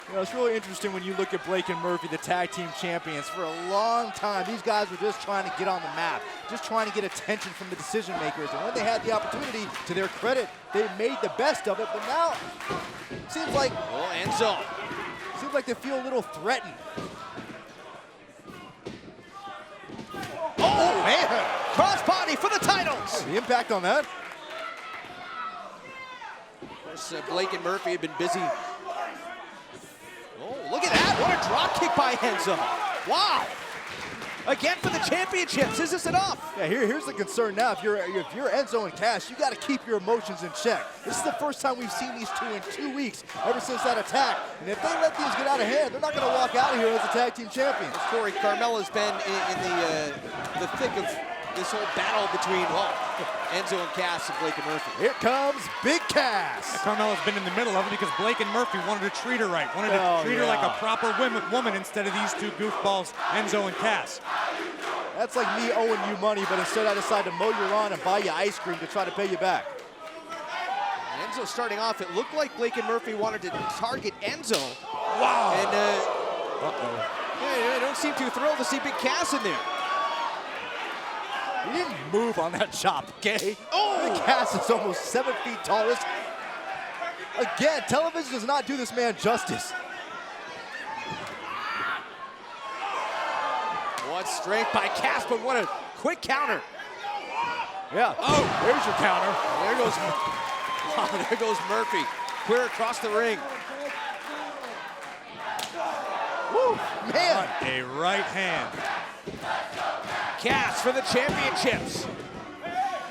Speaker 21: You know, it's really interesting when you look at Blake and Murphy, the tag team champions. For a long time, these guys were just trying to get on the map, just trying to get attention from the decision makers. And when they had the opportunity, to their credit, they made the best of it. But now, it seems like
Speaker 7: Enzo.
Speaker 21: Seems like they feel a little threatened.
Speaker 7: Oh, man! Crossbody for the titles!
Speaker 21: The impact on that.
Speaker 7: Of course, Blake and Murphy have been busy. Oh, look at that! What a drop kick by Enzo! Wow! Again for the championships. Is this enough?
Speaker 21: Yeah, here's the concern now. If you're Enzo and Cass, you got to keep your emotions in check. This is the first time we've seen these two in 2 weeks, ever since that attack. And if they let things get out of hand, they're not going to walk out of here as the tag team champions.
Speaker 7: Corey, Carmella's been in the thick of this whole battle between Enzo and Cass and Blake and Murphy.
Speaker 21: Here comes Big Cass.
Speaker 1: Carmella's been in the middle of it because Blake and Murphy wanted to treat her right, wanted to treat her like a proper woman instead of these two goofballs, Enzo and Cass.
Speaker 21: That's like me owing you money, but instead I decide to mow your lawn and buy you ice cream to try to pay you back.
Speaker 7: Enzo starting off, it looked like Blake and Murphy wanted to target Enzo.
Speaker 1: Wow.
Speaker 7: And I don't seem too thrilled to see Big Cass in there.
Speaker 21: He didn't move on that chop, okay? Oh! Big Cass is almost 7 feet tall. Again, television does not do this man justice.
Speaker 7: What strength by Cass, but what a quick counter.
Speaker 21: Yeah.
Speaker 7: Oh,
Speaker 21: there's your counter.
Speaker 7: There goes Murphy. Clear across the ring.
Speaker 21: Woo, man.
Speaker 1: What a right hand.
Speaker 7: Cass for the championships.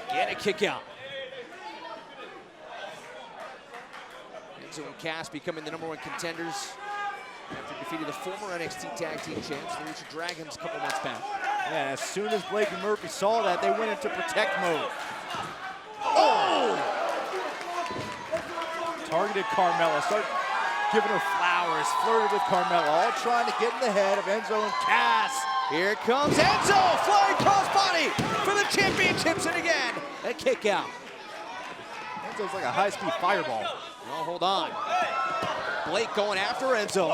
Speaker 7: Get a kick out. Enzo and Cass becoming the #1 contenders after defeating the former NXT Tag Team Champs, the Lucha Dragons, a couple months back.
Speaker 21: Yeah, as soon as Blake and Murphy saw that, they went into protect mode. Oh! Targeted Carmella, started giving her flowers, flirted with Carmella, all trying to get in the head of Enzo and Cass.
Speaker 7: Here comes Enzo, flying crossbody for the championships, and again, a kick out.
Speaker 21: Enzo's like a high-speed fireball.
Speaker 7: Oh, hold on. Blake going after Enzo.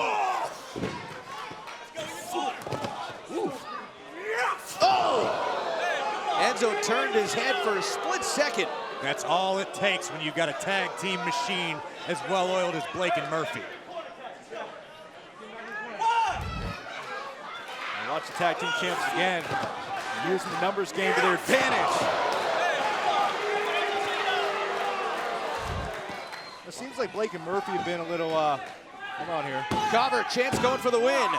Speaker 7: Oh! Enzo turned his head for a split second.
Speaker 1: That's all it takes when you've got a tag team machine as well-oiled as Blake and Murphy.
Speaker 21: And watch the tag team champs again, using the numbers game to their advantage. It seems like Blake and Murphy have been a little, come on here.
Speaker 7: Cover, Chance going for the win.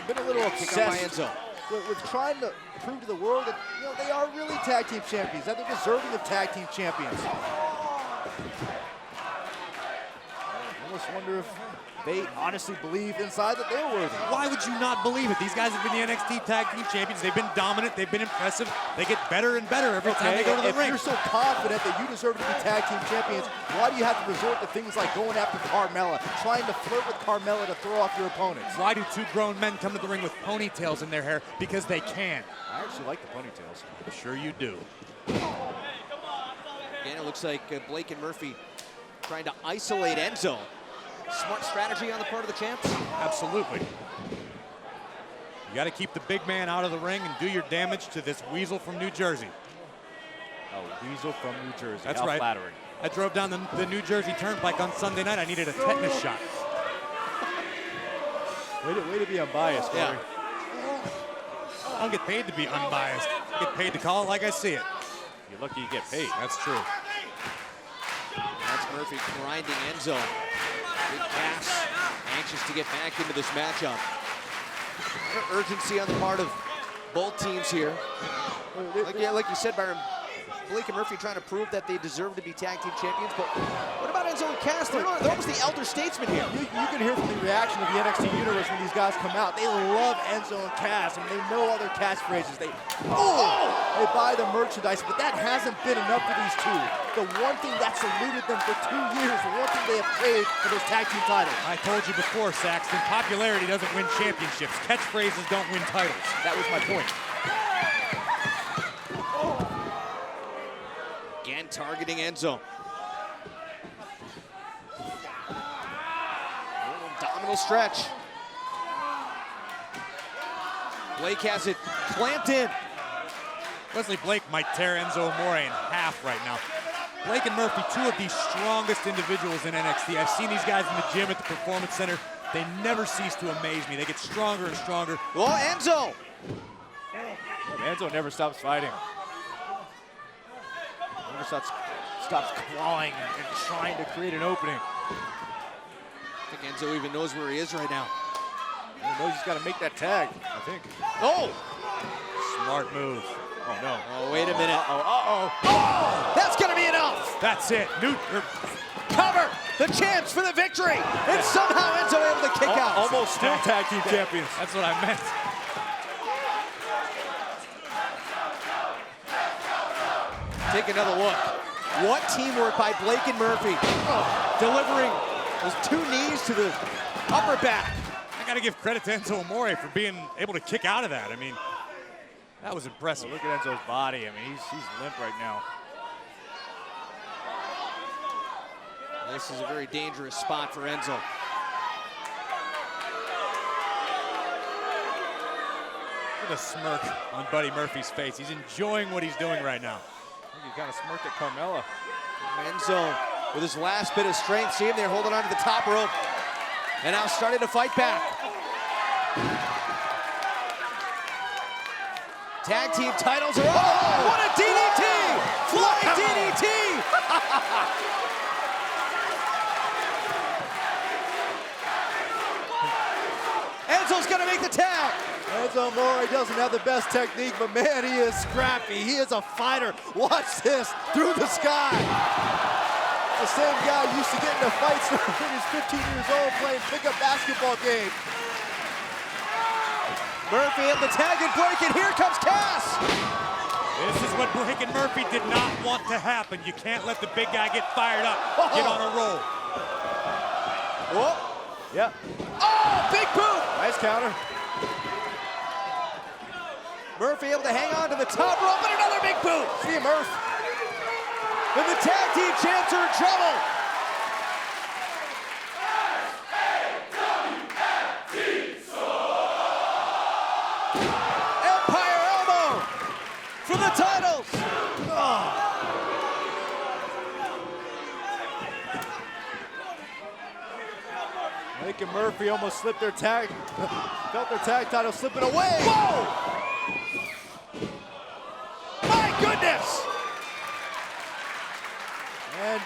Speaker 21: Been a little obsessed with trying to prove to the world that, you know, they are really tag team champions, that they're deserving of tag team champions. just wonder if they honestly believe inside that they're worthy.
Speaker 1: Why would you not believe it? These guys have been the NXT Tag Team Champions. They've been dominant. They've been impressive. They get better and better every time they go to the ring.
Speaker 21: If you're so confident that you deserve to be Tag Team Champions, why do you have to resort to things like going after Carmella, trying to flirt with Carmella to throw off your opponents?
Speaker 1: Why do two grown men come to the ring with ponytails in their hair? Because they can.
Speaker 21: I actually like the ponytails.
Speaker 1: I'm sure you do.
Speaker 7: Again, it looks like Blake and Murphy trying to isolate Enzo. Smart strategy on the part of the champs?
Speaker 1: Absolutely. You got to keep the big man out of the ring and do your damage to this weasel from New Jersey.
Speaker 21: A weasel from New Jersey.
Speaker 1: That's
Speaker 21: How
Speaker 1: right.
Speaker 21: Flattering.
Speaker 1: I drove down the New Jersey Turnpike on Sunday night. I needed a tetanus shot.
Speaker 21: Way to be unbiased, Corey.
Speaker 1: Yeah. I don't get paid to be unbiased. I get paid to call it like I see it.
Speaker 21: You're lucky you get paid.
Speaker 1: That's true.
Speaker 7: That's Murphy grinding Enzo. Big Cass anxious to get back into this matchup. Urgency on the part of both teams here. Like you said, Byron, Blake and Murphy trying to prove that they deserve to be tag team champions, but what about Enzo and Cass? They're almost the elder statesmen here.
Speaker 21: You can hear from the reaction of the NXT universe when these guys come out. They love Enzo and Cass, and they know all their catchphrases. They buy the merchandise, but that hasn't been enough for these two. The one thing that's eluded them for 2 years, the one thing they have craved for those tag team titles.
Speaker 1: I told you before, Saxton, popularity doesn't win championships. Catchphrases don't win titles.
Speaker 21: That was my point.
Speaker 7: Again, targeting Enzo. Abdominal stretch. Blake has it clamped in.
Speaker 1: Wesley Blake might tear Enzo Amore in half right now. Blake and Murphy, two of the strongest individuals in NXT. I've seen these guys in the gym at the Performance Center. They never cease to amaze me. They get stronger and stronger.
Speaker 7: Oh, Enzo!
Speaker 21: Enzo never stops fighting. Never stops clawing and trying to create an opening.
Speaker 7: I think Enzo even knows where he is right now.
Speaker 21: He knows he's got to make that tag, I think.
Speaker 7: Oh!
Speaker 1: Smart move.
Speaker 21: Oh, no.
Speaker 7: Oh, wait a minute.
Speaker 21: Oh!
Speaker 7: That's going to be enough!
Speaker 1: That's it.
Speaker 7: Cover! The champs for the victory! And somehow Enzo able to kick out.
Speaker 21: Almost still tag team champions.
Speaker 1: That's what I meant.
Speaker 7: Take another look. What teamwork by Blake and Murphy. Delivering those two knees to the upper back.
Speaker 1: I got to give credit to Enzo Amore for being able to kick out of that. I mean, that was impressive.
Speaker 21: Look at Enzo's body. I mean, he's limp right now.
Speaker 7: This is a very dangerous spot for Enzo.
Speaker 1: Look at the smirk on Buddy Murphy's face. He's enjoying what he's doing right now.
Speaker 21: I think he kind of smirked at Carmella.
Speaker 7: Enzo with his last bit of strength. See him there holding on to the top rope. And now starting to fight back. Tag team titles are on. What a DDT! Flying DDT! Enzo's gonna make the tag.
Speaker 21: Enzo Amore doesn't have the best technique, but man, he is scrappy. He is a fighter. Watch this, through the sky. The same guy used to get into fights when he was 15 years old playing pickup basketball games.
Speaker 7: Murphy able to tag and break it. Here comes Cass.
Speaker 1: This is what Blake and Murphy did not want to happen. You can't let the big guy get fired up, get on a roll.
Speaker 21: Oh, yeah.
Speaker 7: Oh, big boot.
Speaker 21: Nice counter.
Speaker 7: Murphy able to hang on to the top rope, and another big boot.
Speaker 21: See you, Murph.
Speaker 7: And the tag team champs are in trouble. Empire elbow for the titles.
Speaker 21: Blake and Murphy almost slipped their tag, felt their tag title slipping away. Whoa!
Speaker 7: My goodness!
Speaker 21: And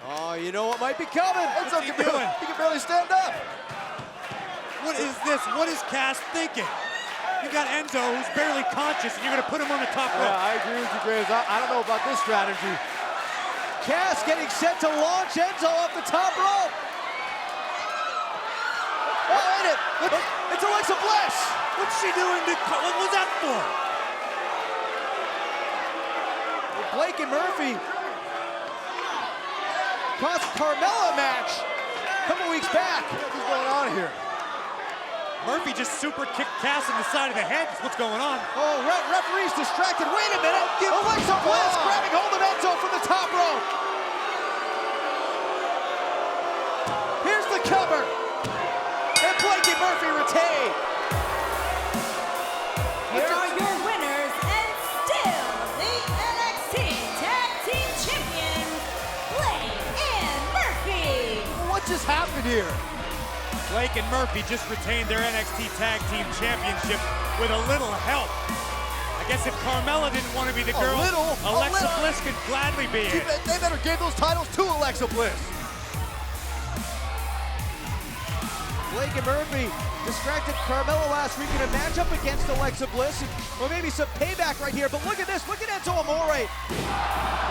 Speaker 7: oh, you know what might be coming.
Speaker 21: Enzo he can barely stand up.
Speaker 1: What is this? What is Cass thinking? You got Enzo, who's barely conscious, and you're going to put him on the top rope.
Speaker 21: Yeah, I agree with you, Graves. I don't know about this strategy.
Speaker 16: Cass getting set to launch Enzo off the top rope. Oh, ain't it? It's Alexa Bliss.
Speaker 1: What's she doing? What was that for?
Speaker 16: Blake and Murphy cost Carmella a match a couple weeks back.
Speaker 21: What's going on here?
Speaker 1: Murphy just super kicked Cass in the side of the head. What's going on?
Speaker 16: Oh, referee's distracted. Wait a minute. Alexa Bliss grabbing hold of Enzo from the top rope. Here's the cover. And Blake and Murphy retain.
Speaker 18: Here are your winners and still the NXT Tag Team Champions, Blake and Murphy.
Speaker 21: What just happened here?
Speaker 1: Blake and Murphy just retained their NXT Tag Team Championship with a little help. I guess if Carmella didn't want to be the girl, Alexa Bliss could gladly be it.
Speaker 21: They better give those titles to Alexa Bliss.
Speaker 16: Blake and Murphy distracted Carmella last week in a matchup against Alexa Bliss. Or maybe some payback right here, but look at this. Look at Enzo Amore.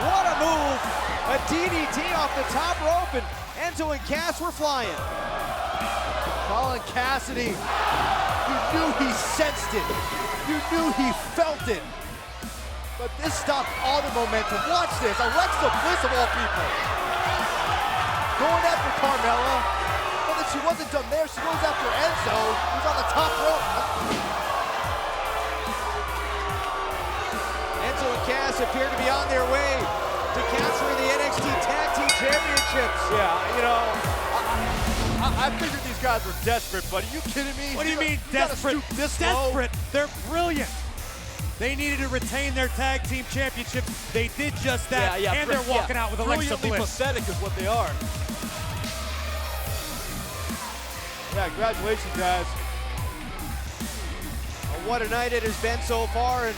Speaker 16: What a move. A DDT off the top rope, and Enzo and Cass were flying.
Speaker 21: Colin Cassady, you knew he sensed it. You knew he felt it. But this stopped all the momentum. Watch this, Alexa Bliss of all people. Going after Carmella, but then she wasn't done there. She goes after Enzo, who's on the top rope.
Speaker 16: Enzo and Cass appear to be on their way to capturing the NXT Tag Team Championships.
Speaker 21: Yeah, you know, I figured these guys were desperate, but are you kidding me?
Speaker 1: What do you mean desperate? Desperate. They're brilliant. They needed to retain their tag team championships. They did just that, and they're walking out with Alexa Bliss.
Speaker 21: Pathetic is what they are. Yeah, congratulations, guys.
Speaker 16: What a night it has been so far. And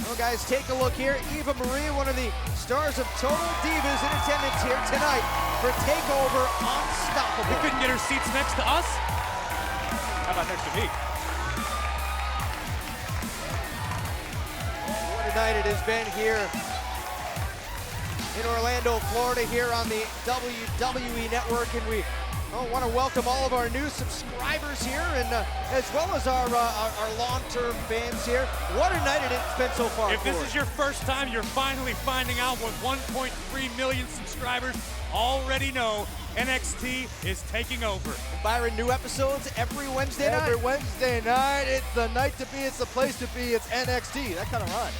Speaker 16: well, guys, take a look here. Eva Marie, one of the stars of Total Divas, in attendance here tonight for TakeOver Unstoppable.
Speaker 1: We couldn't get her seats next to us? How about next to me?
Speaker 16: What a night it has been here in Orlando, Florida, here on the WWE Network. And we want to welcome all of our new subscribers here, and as well as our long-term fans here. What a night it has been so far.
Speaker 1: If this is your first time, you're finally finding out with 1.3 million subscribers already know NXT is taking over.
Speaker 16: And Byron, new episodes every Wednesday night.
Speaker 21: Every Wednesday night. It's the night to be. It's the place to be. It's NXT. That kind of rhyme.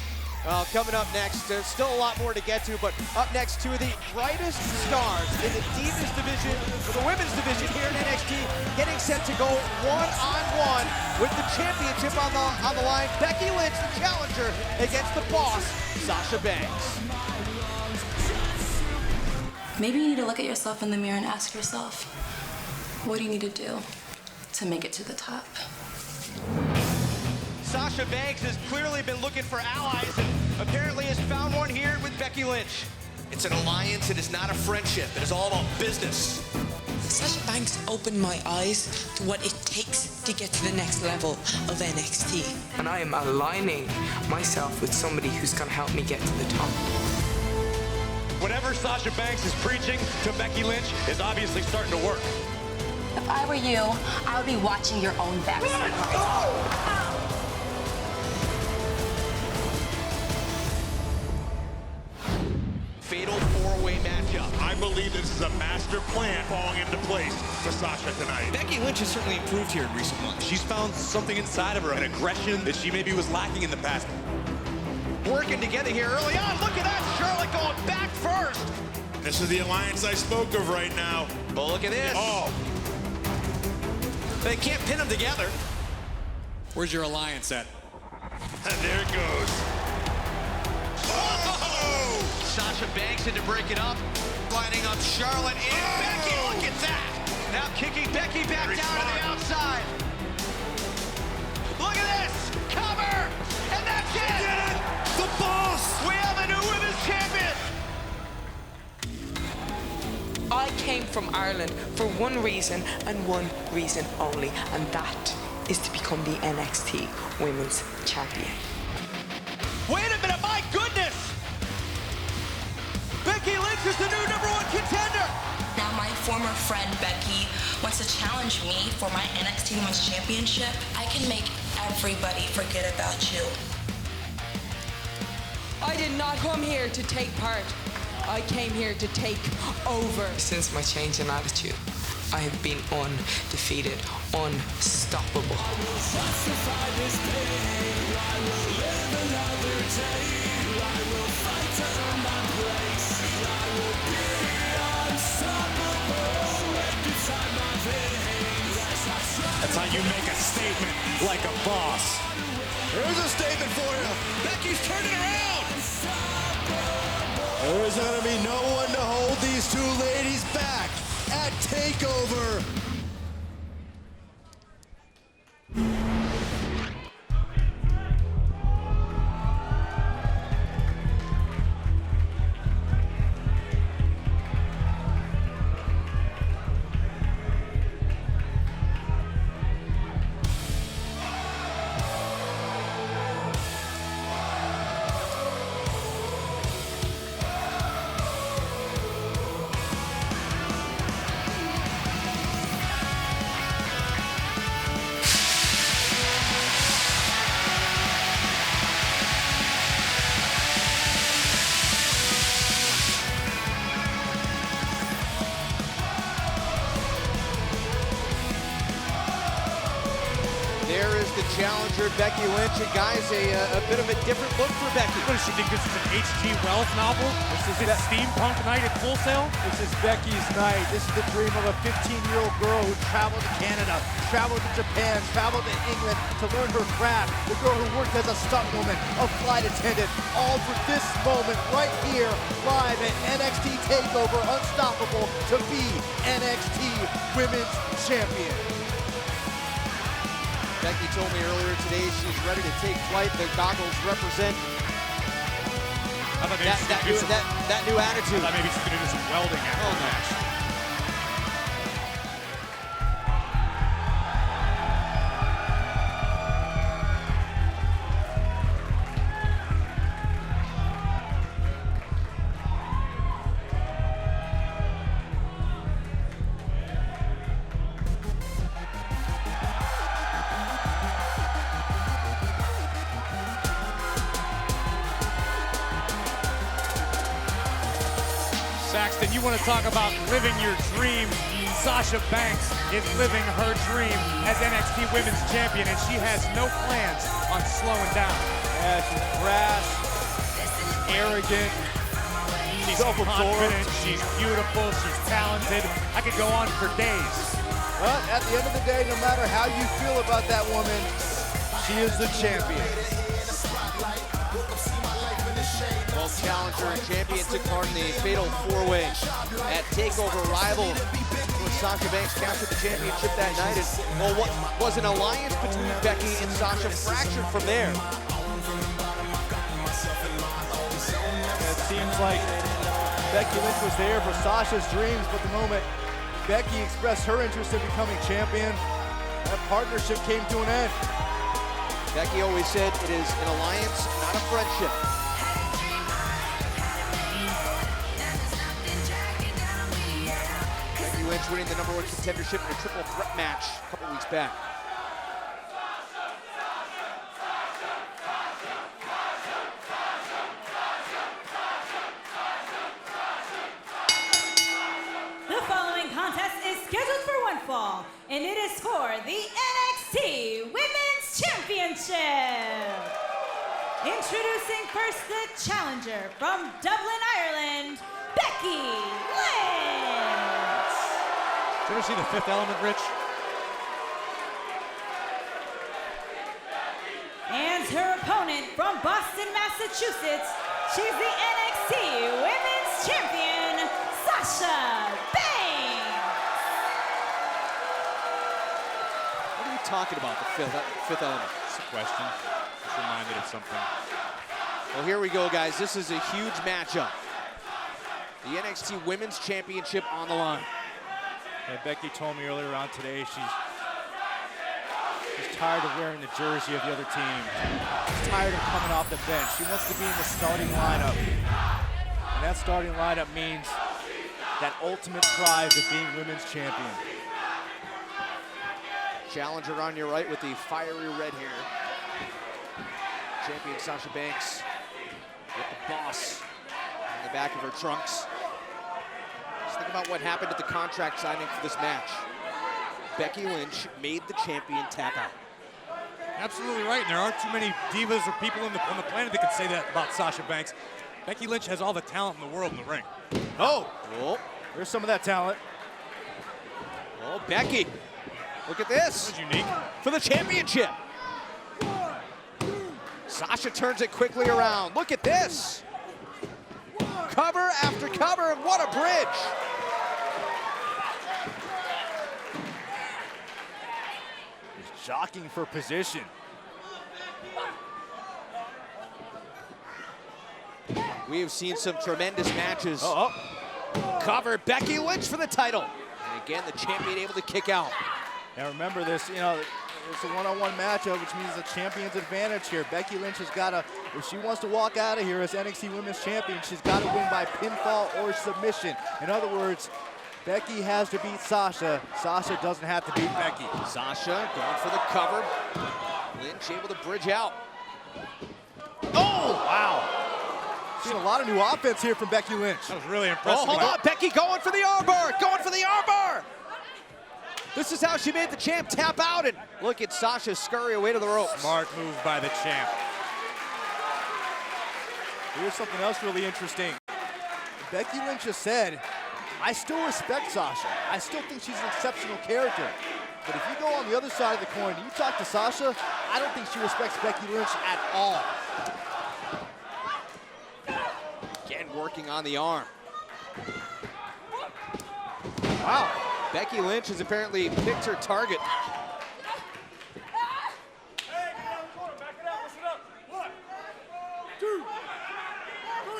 Speaker 16: Coming up next, there's still a lot more to get to, but up next, two of the brightest stars in the Divas division, or the women's division here in NXT, getting set to go one-on-one with the championship on the line. Becky Lynch, the challenger, against the boss, Sasha Banks.
Speaker 4: Maybe you need to look at yourself in the mirror and ask yourself, what do you need to do to make it to the top?
Speaker 16: Sasha Banks has clearly been looking for allies and apparently has found one here with Becky Lynch.
Speaker 8: It's an alliance, it is not a friendship. It is all about business.
Speaker 14: Sasha Banks opened my eyes to what it takes to get to the next level of NXT. And I am aligning myself with somebody who's going to help me get to the top.
Speaker 1: Whatever Sasha Banks is preaching to Becky Lynch is obviously starting to work.
Speaker 4: If I were you, I would be watching your own back.
Speaker 8: Fatal four-way matchup.
Speaker 2: I believe this is a master plan falling into place for Sasha tonight.
Speaker 8: Becky Lynch has certainly improved here in recent months.
Speaker 1: She's found something inside of her, an aggression that she maybe was lacking in the past.
Speaker 16: Working together here early on. Look at that, Charlotte going back first.
Speaker 2: This is the alliance I spoke of right now.
Speaker 8: But look at this.
Speaker 2: Oh.
Speaker 8: They can't pin them together.
Speaker 1: Where's your alliance at?
Speaker 2: And there it goes.
Speaker 8: Oh! Sasha Banks had to break it up. Lining up Charlotte and Becky. Look at that.
Speaker 16: Now kicking Becky back down to the outside. Look at this. Cover. And that's it.
Speaker 3: Did it. The boss.
Speaker 16: We have a new women's champion.
Speaker 14: I came from Ireland for one reason and one reason only, and that is to become the NXT Women's Champion.
Speaker 16: Wait a minute, my goodness! Becky Lynch is the new
Speaker 4: friend Becky wants to challenge me for my NXT Women's Championship, I can make everybody forget about you.
Speaker 14: I did not come here to take part. I came here to take over. Since my change in attitude, I have been undefeated, unstoppable.
Speaker 3: That's how you make a statement like a boss. There's a statement for you. Becky's turning around. There's going to be no one to hold these two ladies back at TakeOver.
Speaker 7: There is the challenger, Becky Lynch. And guys, a bit of a different look for Becky.
Speaker 1: What does she think this is an H.G. Wells novel? This is steampunk night at Full Sail?
Speaker 21: This is Becky's night. This is the dream of a 15-year-old girl who traveled to Canada, traveled to Japan, traveled to England to learn her craft. The girl who worked as a stunt woman, a flight attendant, all for this moment right here, live at NXT TakeOver Unstoppable to be NXT Women's Champion.
Speaker 7: Becky told me earlier today she's ready to take flight. The goggles represent that new attitude.
Speaker 1: I thought maybe she's going to do some welding after the match. Saxton, you want to talk about living your dream. Sasha Banks is living her dream as NXT Women's Champion, and she has no plans on slowing down.
Speaker 21: Yeah, she's brash, she's arrogant,
Speaker 1: she's confident, she's beautiful, she's talented. I could go on for days.
Speaker 21: But at the end of the day, no matter how you feel about that woman, she is the champion.
Speaker 7: Both challenger and champion took part in the fatal four-way at TakeOver. Rival where Sasha Banks captured the championship that night. And, well, what was an alliance between Becky and Sasha fractured from there.
Speaker 21: It seems like Becky Lynch was there for Sasha's dreams, but the moment Becky expressed her interest in becoming champion, that partnership came to an end.
Speaker 7: Becky always said it is an alliance, not a friendship. Lynch winning the #1 contendership in a triple threat match a couple weeks back.
Speaker 18: The following contest is scheduled for one fall, and it is for the NXT Women's Championship. Introducing first the challenger from Dublin, Ireland, Becky Lynch.
Speaker 1: Did you ever see The Fifth Element, Rich?
Speaker 18: And her opponent from Boston, Massachusetts, she's the NXT Women's Champion, Sasha Banks.
Speaker 7: What are you talking about, the fifth element?
Speaker 1: It's a question. Just reminded of something.
Speaker 7: Well, here we go, guys. This is a huge matchup. The NXT Women's Championship on the line.
Speaker 21: And Becky told me earlier on today she's tired of wearing the jersey of the other team. She's tired of coming off the bench. She wants to be in the starting lineup. And that starting lineup means that ultimate prize of being women's champion.
Speaker 7: Challenger on your right with the fiery red hair. Champion Sasha Banks with the boss in the back of her trunks. Just think about what happened at the contract signing for this match. Becky Lynch made the champion tap out.
Speaker 1: Absolutely right, and there aren't too many divas or people on the planet that can say that about Sasha Banks. Becky Lynch has all the talent in the world in the ring.
Speaker 21: Oh, there's some of that talent.
Speaker 7: Oh, Becky, look at this.
Speaker 1: This is unique.
Speaker 7: For the championship. Sasha turns it quickly around. Look at this. Cover after cover, and what a bridge.
Speaker 21: Jockeying for position.
Speaker 7: We have seen some tremendous matches. Cover, Becky Lynch for the title. And again, the champion able to kick out.
Speaker 21: Now remember this, it's a one-on-one matchup, which means the champion's advantage here. Becky Lynch has got to, if she wants to walk out of here as NXT Women's Champion, she's got to win by pinfall or submission. In other words, Becky has to beat Sasha. Sasha doesn't have to beat Becky.
Speaker 7: Sasha going for the cover. Lynch able to bridge out. Oh, wow.
Speaker 21: Seen a lot of new offense here from Becky Lynch.
Speaker 1: That was really impressive.
Speaker 7: Oh, hold on, Becky going for the armbar, going for the armbar. This is how she made the champ tap out, and look at Sasha scurry away to the ropes.
Speaker 1: Smart move by the champ.
Speaker 21: Here's something else really interesting. Becky Lynch just said, I still respect Sasha. I still think she's an exceptional character. But if you go on the other side of the coin and you talk to Sasha, I don't think she respects Becky Lynch at all.
Speaker 7: Again, working on the arm.
Speaker 21: Wow.
Speaker 7: Becky Lynch has apparently picked her target.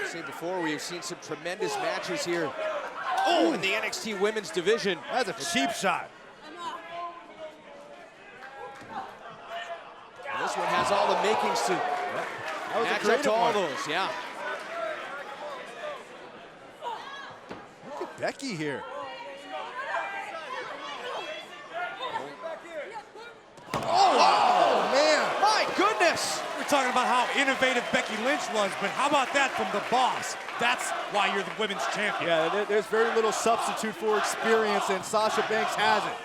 Speaker 7: Say before, we have seen some tremendous matches here. Oh, in the NXT Women's Division.
Speaker 21: That's a cheap shot.
Speaker 7: And this one has all the makings to match up to all those, yeah.
Speaker 21: Look at Becky here. Oh, man.
Speaker 7: My goodness.
Speaker 1: We're talking about how innovative Becky Lynch was, but how about that from the boss? That's why you're the women's champion.
Speaker 21: Yeah, there's very little substitute for experience, and Sasha Banks has it.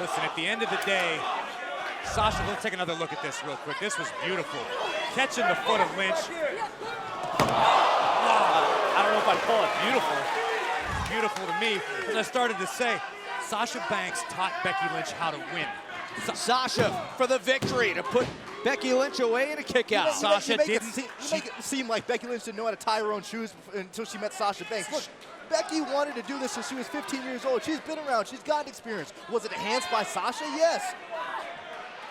Speaker 1: Listen, at the end of the day, Sasha, let's take another look at this real quick. This was beautiful. Catching the foot of Lynch.
Speaker 21: I don't know if I'd call it beautiful.
Speaker 1: Beautiful to me. As I started to say, Sasha Banks taught Becky Lynch how to win.
Speaker 7: Sasha for the victory to put Becky Lynch away in a kick out.
Speaker 21: You make it seem like Becky Lynch didn't know how to tie her own shoes until she met Sasha Banks. Look, Becky wanted to do this since she was 15 years old. She's been around. She's got experience. Was it enhanced by Sasha? Yes.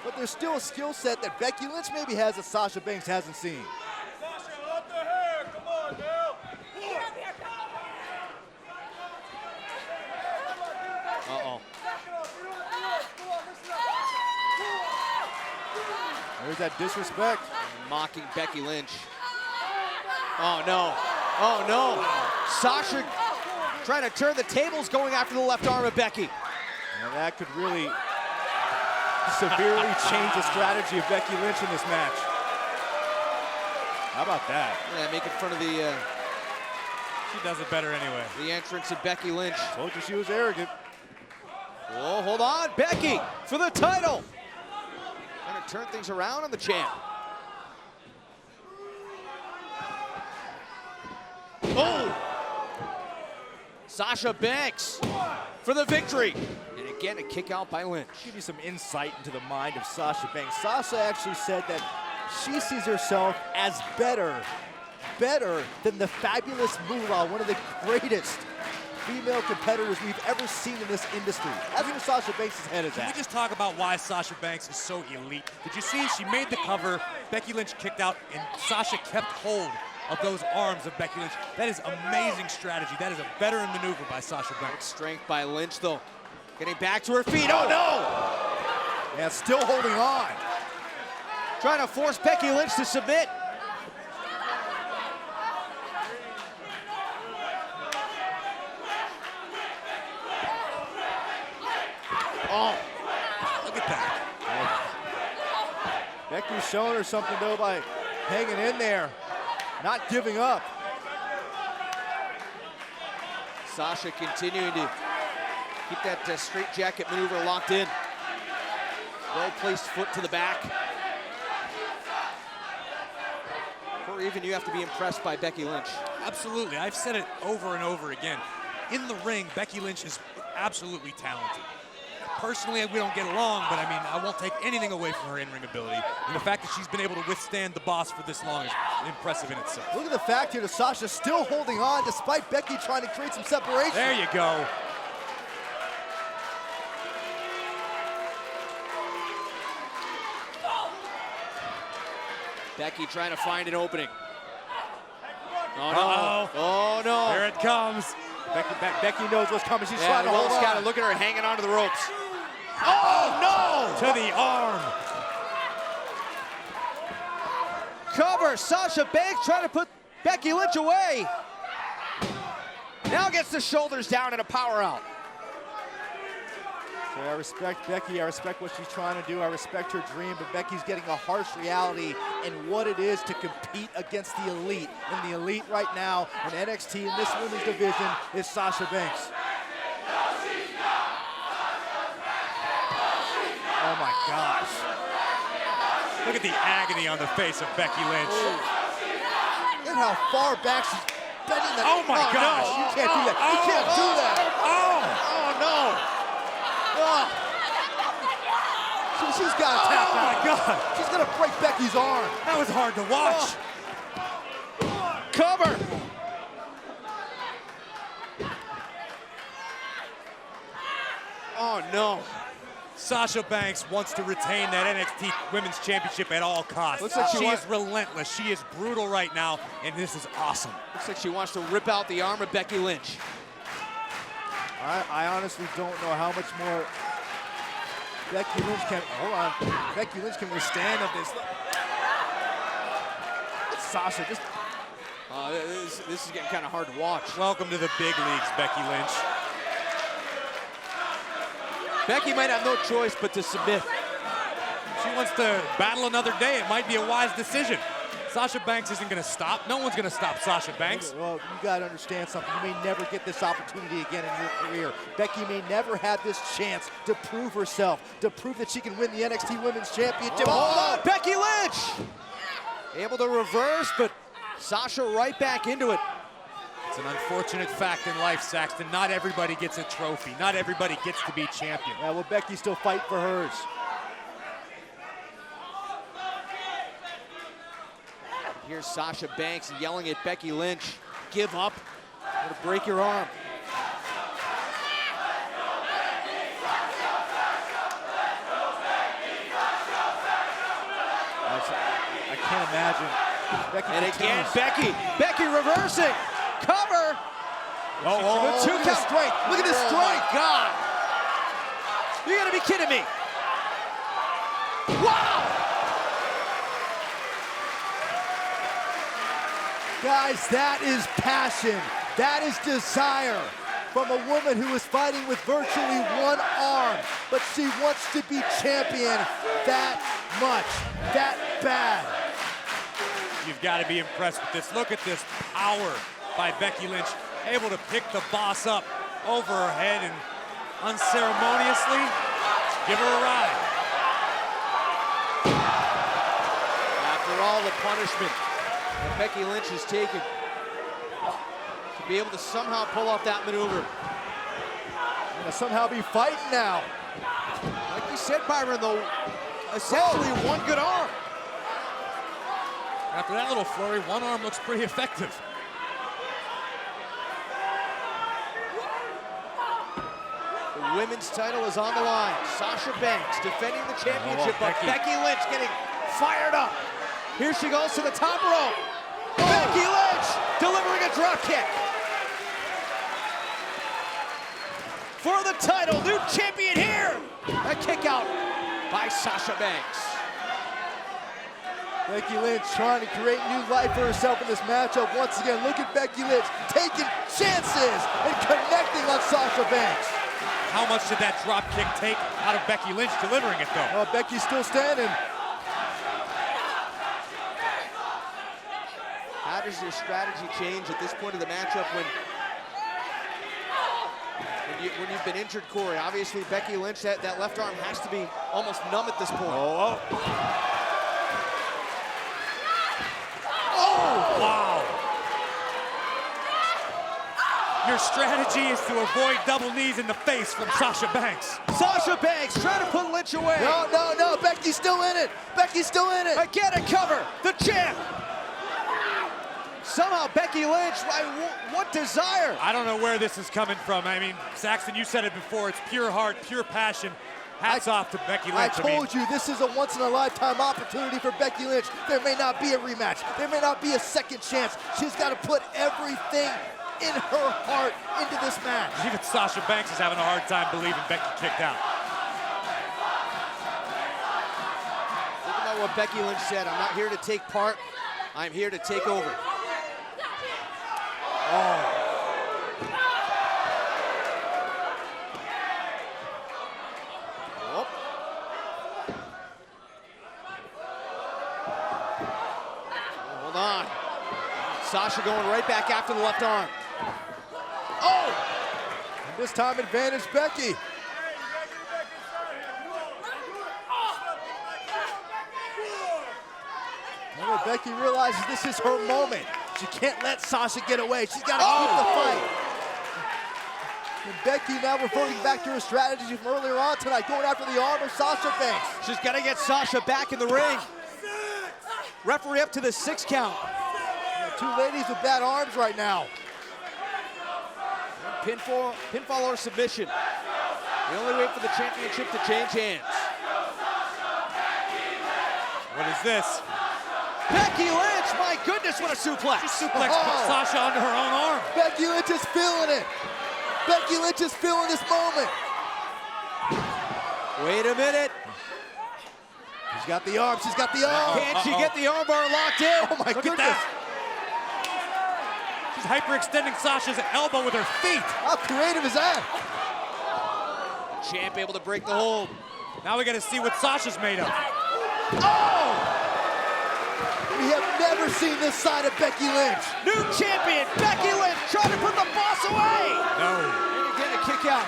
Speaker 21: But there's still a skill set that Becky Lynch maybe has that Sasha Banks hasn't seen.
Speaker 7: Uh-oh.
Speaker 21: There's that disrespect.
Speaker 7: Mocking Becky Lynch. Oh, no. Oh, no. Sasha trying to turn the tables, going after the left arm of Becky.
Speaker 21: And that could really severely change the strategy of Becky Lynch in this match. How about that?
Speaker 7: Yeah, making fun of the...
Speaker 1: she does it better anyway.
Speaker 7: The entrance of Becky Lynch.
Speaker 21: Told you she was arrogant.
Speaker 7: Oh, hold on. Becky for the title. Trying to turn things around on the champ. Oh! Sasha Banks for the victory. And again, a kick out by Lynch.
Speaker 21: Give you some insight into the mind of Sasha Banks. Sasha actually said that she sees herself as better than the fabulous Moolah, one of the greatest female competitors we've ever seen in this industry. That's where Sasha Banks' head is
Speaker 1: Can
Speaker 21: at.
Speaker 1: we just talk about why Sasha Banks is so elite? Did you see she made the cover, Becky Lynch kicked out, and Sasha kept hold of those arms of Becky Lynch. That is amazing strategy. That is a veteran maneuver by Sasha Banks.
Speaker 7: Strength by Lynch, though. Getting back to her feet. Oh, no!
Speaker 21: Yeah, still holding on.
Speaker 7: Trying to force Becky Lynch to submit.
Speaker 21: Oh,
Speaker 1: look at that.
Speaker 21: Becky's showing her something, though, by hanging in there, not giving up.
Speaker 7: Sasha continuing to keep that straight jacket maneuver locked in. Well-placed foot to the back. Or even you have to be impressed by Becky Lynch.
Speaker 1: Absolutely, I've said it over and over again. In the ring, Becky Lynch is absolutely talented. Personally, we don't get along, but I mean, I won't take anything away from her in-ring ability. And the fact that she's been able to withstand the boss for this long is impressive in itself.
Speaker 21: Look at the fact here that Sasha still holding on despite Becky trying to create some separation.
Speaker 1: There you go.
Speaker 7: Becky trying to find an opening. Oh,
Speaker 1: no.
Speaker 7: Oh, no.
Speaker 1: Here it comes.
Speaker 21: Becky knows what's coming. She's trying to hold on.
Speaker 7: Look at her hanging onto the ropes.
Speaker 21: Oh, no!
Speaker 1: To the arm.
Speaker 7: Cover. Sasha Banks trying to put Becky Lynch away. Now gets the shoulders down and a power out.
Speaker 21: So I respect Becky. I respect what she's trying to do. I respect her dream, but Becky's getting a harsh reality in what it is to compete against the elite. And the elite right now in NXT in this women's division is Sasha Banks. Oh my gosh.
Speaker 1: Look at the agony on the face of Becky Lynch.
Speaker 21: Look at how far back she's bending the...
Speaker 1: Oh my gosh.
Speaker 21: No, you can't do that. You can't do that. Oh no. Oh. She's got to tap out.
Speaker 1: Oh my God.
Speaker 21: She's going to break Becky's arm.
Speaker 1: That was hard to watch.
Speaker 7: Cover. Oh no.
Speaker 1: Sasha Banks wants to retain that NXT Women's Championship at all costs.
Speaker 7: Looks like
Speaker 1: she is relentless. She is brutal right now, and this is awesome.
Speaker 7: Looks like she wants to rip out the arm of Becky Lynch.
Speaker 21: I honestly don't know how much more Becky Lynch can, Becky Lynch can withstand of this. Sasha just...
Speaker 7: this is getting kind of hard to watch.
Speaker 1: Welcome to the big leagues, Becky Lynch.
Speaker 7: Becky might have no choice but to submit.
Speaker 1: She wants to battle another day. It might be a wise decision. Sasha Banks isn't going to stop. No one's going to stop Sasha Banks.
Speaker 21: Well, you got to understand something. You may never get this opportunity again in your career. Becky may never have this chance to prove herself, to prove that she can win the NXT Women's Championship.
Speaker 7: Oh, Becky Lynch! Able to reverse, but Sasha right back into it.
Speaker 1: It's an unfortunate fact in life, Saxton. Not everybody gets a trophy. Not everybody gets to be champion.
Speaker 21: Yeah, well, Becky's still fighting for hers.
Speaker 7: Here's Sasha Banks yelling at Becky Lynch. Give up. I'm gonna break your arm.
Speaker 21: I can't imagine. Becky
Speaker 7: and again,
Speaker 21: continues.
Speaker 7: Becky reversing. Cover.
Speaker 21: Oh,
Speaker 7: two count.
Speaker 21: Strength. Look at this strength.
Speaker 7: Oh my God. You gotta be kidding me. Wow.
Speaker 21: Guys, that is passion. That is desire from a woman who is fighting with virtually one arm, but she wants to be champion that much, that bad.
Speaker 1: You've got to be impressed with this. Look at this power by Becky Lynch, able to pick the boss up over her head and unceremoniously give her a ride.
Speaker 7: After all the punishment that Becky Lynch has taken, to be able to somehow pull off that maneuver.
Speaker 21: Gonna somehow be fighting now.
Speaker 7: Like you said, Byron, though, essentially one good arm.
Speaker 1: After that little flurry, one arm looks pretty effective.
Speaker 7: The women's title is on the line. Sasha Banks defending the championship, but Becky Lynch getting fired up. Here she goes to the top rope. Becky Lynch delivering a drop kick. For the title, new champion here. A kick out by Sasha Banks.
Speaker 21: Becky Lynch trying to create new life for herself in this matchup. Once again, look at Becky Lynch taking chances and connecting on Sasha Banks.
Speaker 1: How much did that drop kick take out of Becky Lynch delivering it, though?
Speaker 21: Becky's still standing.
Speaker 7: How does your strategy change at this point of the matchup when you've been injured, Corey? Obviously, Becky Lynch, that left arm has to be almost numb at this point.
Speaker 1: Oh, wow. Your strategy is to avoid double knees in the face from Sasha Banks.
Speaker 16: Sasha Banks trying to put Lynch away.
Speaker 21: No, Becky's still in it. Becky's still in it.
Speaker 16: Again, a cover, the champ. Somehow Becky Lynch, what desire?
Speaker 1: I don't know where this is coming from. I mean, Saxton, you said it before. It's pure heart, pure passion. Hats off to Becky Lynch.
Speaker 21: I told you this is a once-in-a-lifetime opportunity for Becky Lynch. There may not be a rematch. There may not be a second chance. She's got to put everything in her heart into this match.
Speaker 1: Even Sasha Banks is having a hard time believing Becky kicked out.
Speaker 7: Think about what Becky Lynch said. I'm not here to take part. I'm here to take over.
Speaker 1: Oh.
Speaker 7: Hold on. Sasha going right back after the left arm.
Speaker 21: Oh! And this time advantage Becky. Now Becky realizes this is her moment. She can't let Sasha get away. She's got to keep the fight. And Becky now reverting back to her strategy from earlier on tonight, going after the arm of Sasha Banks.
Speaker 16: She's got to get Sasha back in the ring. Referee up to the 6 count.
Speaker 21: Two ladies with bad arms right now.
Speaker 7: Pinfall or submission. The only way for the championship to change hands.
Speaker 1: What is this?
Speaker 16: Becky Lynch, my goodness, what a suplex.
Speaker 1: She suplexed Sasha onto her own arm.
Speaker 21: Becky Lynch is feeling it. Becky Lynch is feeling this moment.
Speaker 16: Wait a minute.
Speaker 21: She's got the arm, she's got the arm.
Speaker 16: Can she get the armbar locked in?
Speaker 21: Oh my goodness.
Speaker 1: She's hyperextending Sasha's elbow with her feet.
Speaker 21: How creative is that?
Speaker 7: Champ able to break the hold.
Speaker 1: Now we got to see what Sasha's made of.
Speaker 21: Oh! We have never seen this side of Becky Lynch.
Speaker 16: New champion, Becky Lynch, trying to put the boss away.
Speaker 1: No.
Speaker 16: And again, a kick out.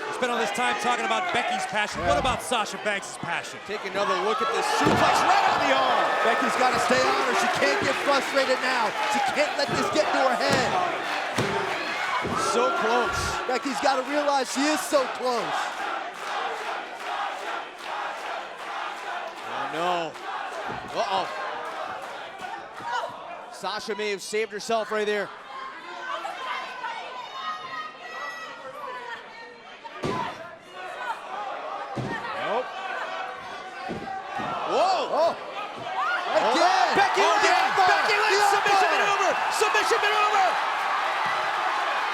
Speaker 1: We spent all this time talking about Becky's passion. What about Sasha Banks' passion?
Speaker 7: Take another look at this suplex right on the arm.
Speaker 21: Becky's got to stay on her. She can't get frustrated now. She can't let this get to her head.
Speaker 7: So close.
Speaker 21: Becky's got to realize she is so close.
Speaker 7: No. Uh-oh. Sasha may have saved herself right there.
Speaker 21: Nope.
Speaker 7: Whoa.
Speaker 21: Oh. Again.
Speaker 16: Becky Lynch. Becky Lynch. Submission maneuver. Submission maneuver.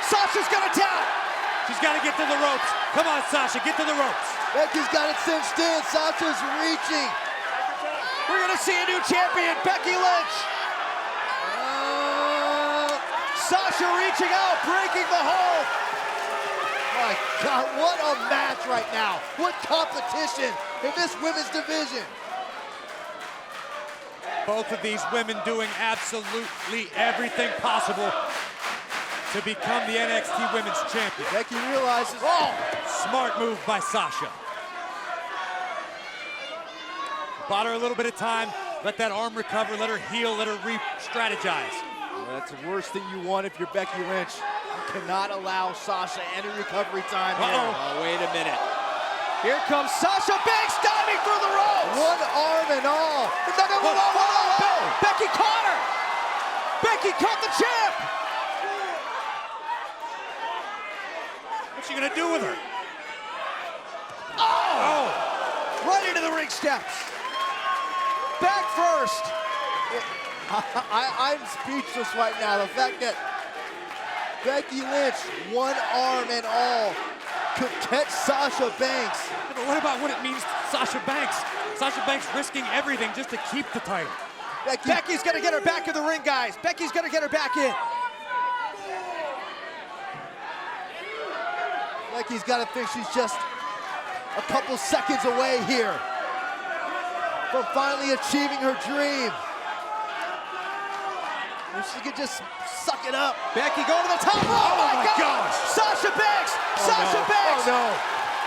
Speaker 16: Sasha's got to tap.
Speaker 1: She's got to get to the ropes. Come on, Sasha, get to the ropes.
Speaker 21: Becky's got it cinched in. Sasha's reaching.
Speaker 16: We're going to see a new champion, Becky Lynch. Sasha reaching out, breaking the hold.
Speaker 21: My God, what a match right now. What competition in this women's division.
Speaker 1: Both of these women doing absolutely everything possible to become the NXT Women's Champion.
Speaker 21: Becky realizes,
Speaker 1: smart move by Sasha. Bought her a little bit of time, let that arm recover, let her heal, let her re-strategize.
Speaker 21: Well, that's the worst thing you want if you're Becky Lynch. You cannot allow Sasha any recovery time here.
Speaker 7: Oh, wait a minute.
Speaker 16: Here comes Sasha Banks diving through the ropes.
Speaker 21: One arm and all.
Speaker 16: Becky caught her. Becky caught the champ.
Speaker 1: What's she gonna do with her?
Speaker 16: Oh! Right into the ring steps. Back first.
Speaker 21: I'm speechless right now. The fact that Becky Lynch, one arm and all, could catch Sasha Banks.
Speaker 1: But what about what it means to Sasha Banks? Sasha Banks risking everything just to keep the title.
Speaker 16: Becky's gonna get her back in the ring, guys. Becky's gonna get her back in.
Speaker 21: Becky's got to think she's just a couple seconds away here from finally achieving her dream. If she could just suck it up.
Speaker 16: Becky going to the top rope.
Speaker 21: Oh my
Speaker 16: gosh. Sasha Banks. Sasha Banks.
Speaker 21: Oh no.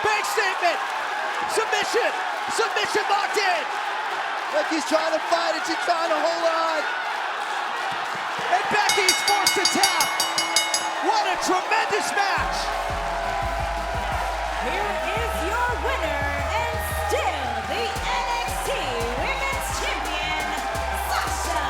Speaker 16: Big statement. Submission. Submission locked in.
Speaker 21: Becky's trying to fight it. She's trying to hold on.
Speaker 16: And Becky's forced to tap. What a tremendous match.
Speaker 18: Here is your winner and still the NXT Women's Champion, Sasha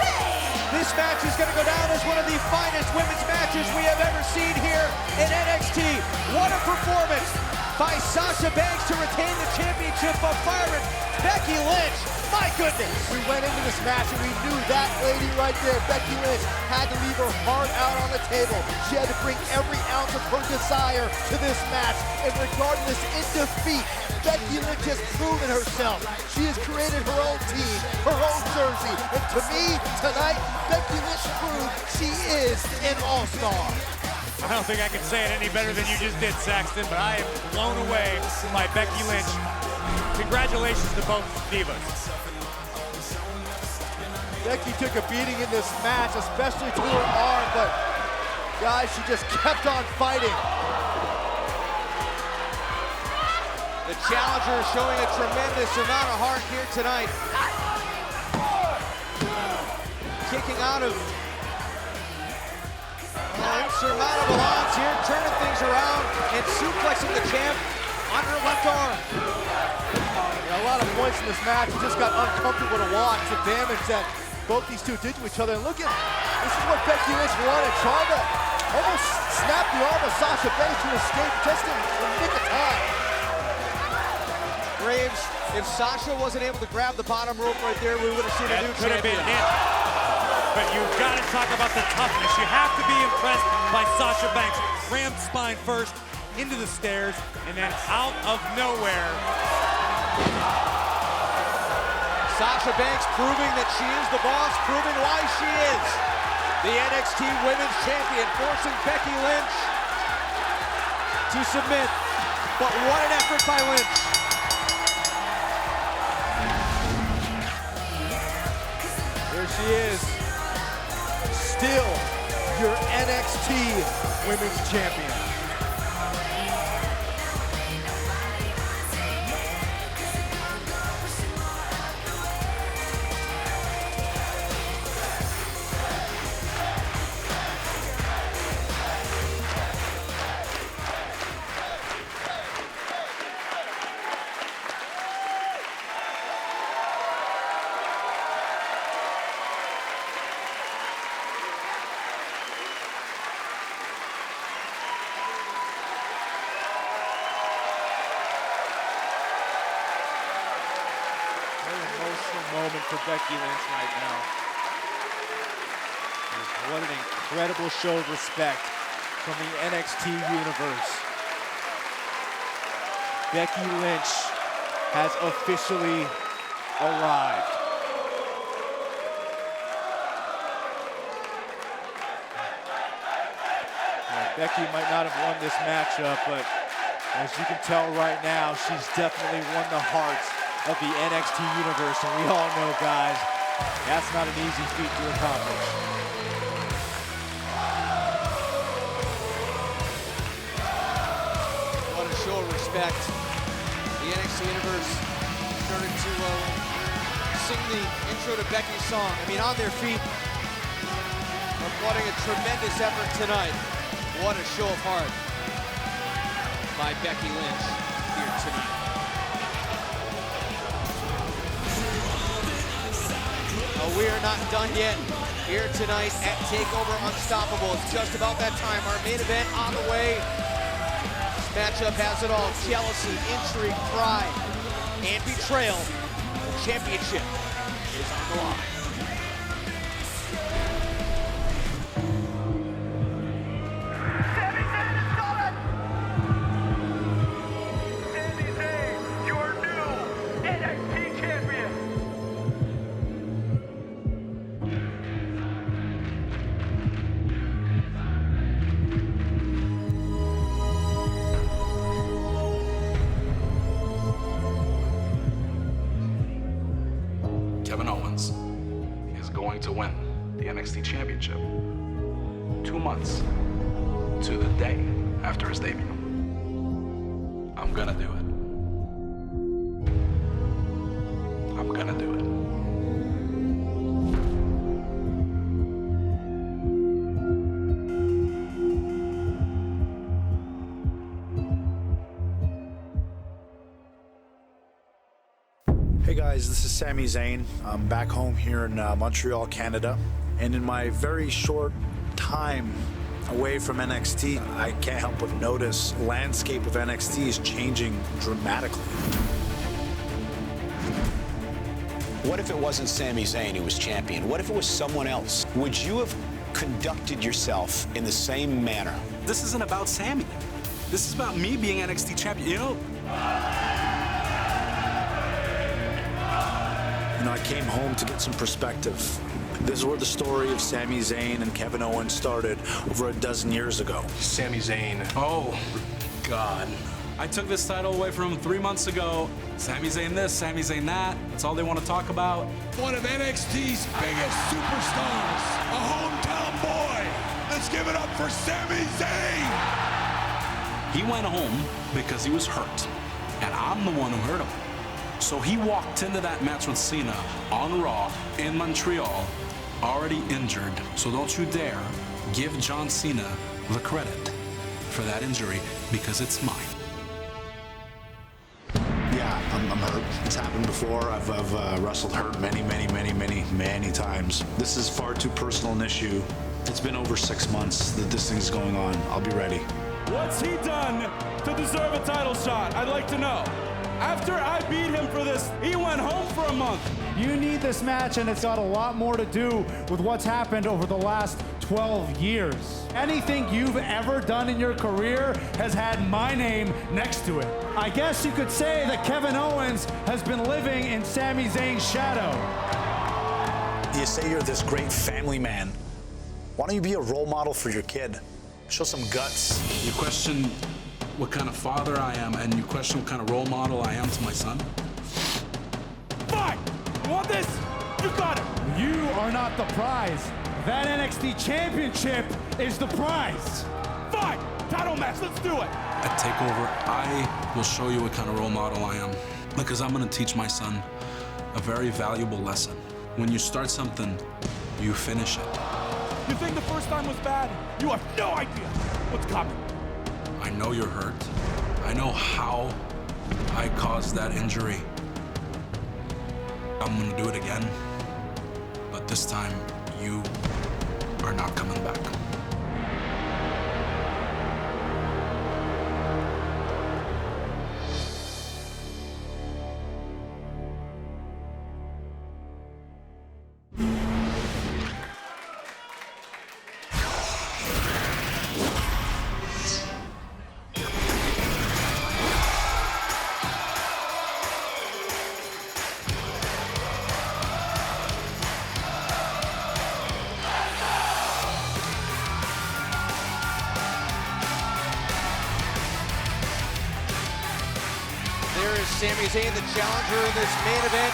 Speaker 18: Banks.
Speaker 16: This match is going to go down as one of the finest women's matches we have ever seen here in NXT. What a performance by Sasha Banks to retain the championship of firing Becky Lynch. My goodness.
Speaker 21: We went into this match and we knew that lady right there, Becky Lynch, had to leave her heart out on the table. She had to bring every ounce of her desire to this match. And regardless, in defeat, Becky Lynch has proven herself. She has created her own team, her own jersey. And to me, tonight, Becky Lynch proved she is an all-star.
Speaker 1: I don't think I can say it any better than you just did, Saxton, but I am blown away by Becky Lynch. Congratulations to both divas.
Speaker 21: Becky took a beating in this match, especially to her arm, but guys, she just kept on fighting.
Speaker 7: The challenger showing a tremendous amount of heart here tonight. Kicking out of insurmountable odds here, turning things around and suplexing the champ on her left arm.
Speaker 21: A lot of points in this match. It just got uncomfortable to watch. The damage that both these two did to each other. And look at, this is what Becky Lynch wanted, trying to almost snap the arm of Sasha Banks to escape just in the nick of time.
Speaker 7: Graves, if Sasha wasn't able to grab the bottom rope right there, we would have seen a new
Speaker 1: Could have been
Speaker 7: champion.
Speaker 1: it. But you've got to talk about the toughness. You have to be impressed by Sasha Banks. Ram spine first, into the stairs, and then out of nowhere.
Speaker 7: Sasha Banks proving that she is the boss, proving why she is the NXT Women's Champion, forcing Becky Lynch to submit. But what an effort by Lynch.
Speaker 21: There she is, still your NXT Women's Champion.
Speaker 16: Moment for Becky Lynch right now. What an incredible show of respect from the NXT universe. Becky Lynch has officially arrived. Becky might not have won this matchup, but as you can tell right now, she's definitely won the hearts of the NXT universe, and we all know, guys, that's not an easy feat to accomplish.
Speaker 7: What a show of respect. The NXT universe started to sing the intro to Becky's song. I mean, on their feet, applauding a tremendous effort tonight. What a show of heart by Becky Lynch here tonight. We are not done yet here tonight at TakeOver Unstoppable. It's just about that time. Our main event on the way. This matchup has it all. Jealousy, intrigue, pride, and betrayal. The championship is on the line.
Speaker 3: Sami Zayn, your new NXT champion.
Speaker 13: Kevin Owens is going to win the NXT Championship 2 months to the day after his debut. I'm gonna do it. I'm gonna do it.
Speaker 15: Hey guys, this is Sami Zayn. I'm back home here in Montreal, Canada. And in my very short time away from NXT, I can't help but notice the landscape of NXT is changing dramatically.
Speaker 17: What if it wasn't Sami Zayn who was champion? What if it was someone else? Would you have conducted yourself in the same manner?
Speaker 13: This isn't about Sami. This is about me being NXT champion. You know,
Speaker 15: I came home to get some perspective. This is where the story of Sami Zayn and Kevin Owens started over a dozen years ago.
Speaker 13: Sami Zayn. Oh, God. I took this title away from him 3 months ago. Sami Zayn this, Sami Zayn that. That's all they want to talk about.
Speaker 3: One of NXT's biggest superstars, a hometown boy. Let's give it up for Sami Zayn.
Speaker 13: He went home because he was hurt, and I'm the one who hurt him. So he walked into that match with Cena on Raw in Montreal, already injured. So don't you dare give John Cena the credit for that injury, because it's mine.
Speaker 15: Yeah, I'm hurt. It's happened before. I've wrestled hurt many times. This is far too personal an issue. It's been over 6 months that this thing's going on. I'll be ready.
Speaker 10: What's he done to deserve a title shot? I'd like to know. After I beat him for this, he went home for a month.
Speaker 19: You need this match, and it's got a lot more to do with what's happened over the last 12 years. Anything you've ever done in your career has had my name next to it. I guess you could say that Kevin Owens has been living in Sami Zayn's shadow.
Speaker 15: You say you're this great family man. Why don't you be a role model for your kid? Show some guts.
Speaker 13: You question what kind of father I am, and you question what kind of role model I am to my son?
Speaker 19: Fine! You want this? You got it! You are not the prize. That NXT Championship is the prize.
Speaker 10: Fine! Title match, let's do it!
Speaker 13: At TakeOver, I will show you what kind of role model I am, because I'm gonna teach my son a very valuable lesson. When you start something, you finish it.
Speaker 10: You think the first time was bad? You have no idea what's coming.
Speaker 13: I know you're hurt. I know how I caused that injury. I'm gonna do it again, but this time you are not coming back.
Speaker 7: Sami Zayn, the challenger in this main event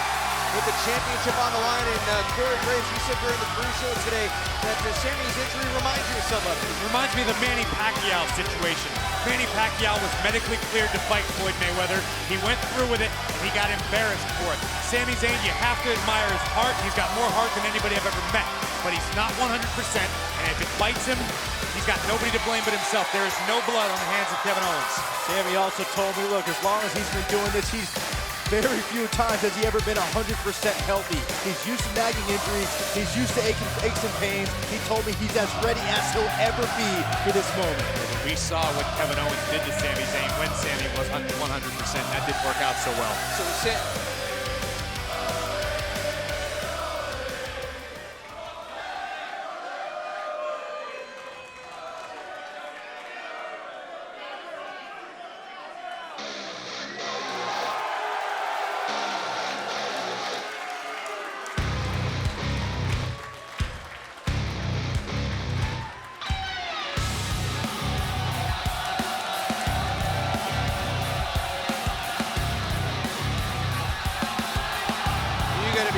Speaker 7: with the championship on the line. And Corey Graves, you said during the pre-show today that Sami's injury reminds you of somebody.
Speaker 1: It reminds me of the Manny Pacquiao situation. Manny Pacquiao was medically cleared to fight Floyd Mayweather. He went through with it, and he got embarrassed for it. Sami Zayn, you have to admire his heart. He's got more heart than anybody I've ever met, but he's not 100%, and if it bites him, he's got nobody to blame but himself. There is no blood on the hands of Kevin Owens.
Speaker 21: Sami also told me, look, as long as he's been doing this, he's very few times has he ever been 100% healthy. He's used to nagging injuries. He's used to aches and pains. He told me he's as ready as he'll ever be for this moment.
Speaker 1: We saw what Kevin Owens did to Sami Zayn when Sami was 100%. That didn't work out so well.
Speaker 7: So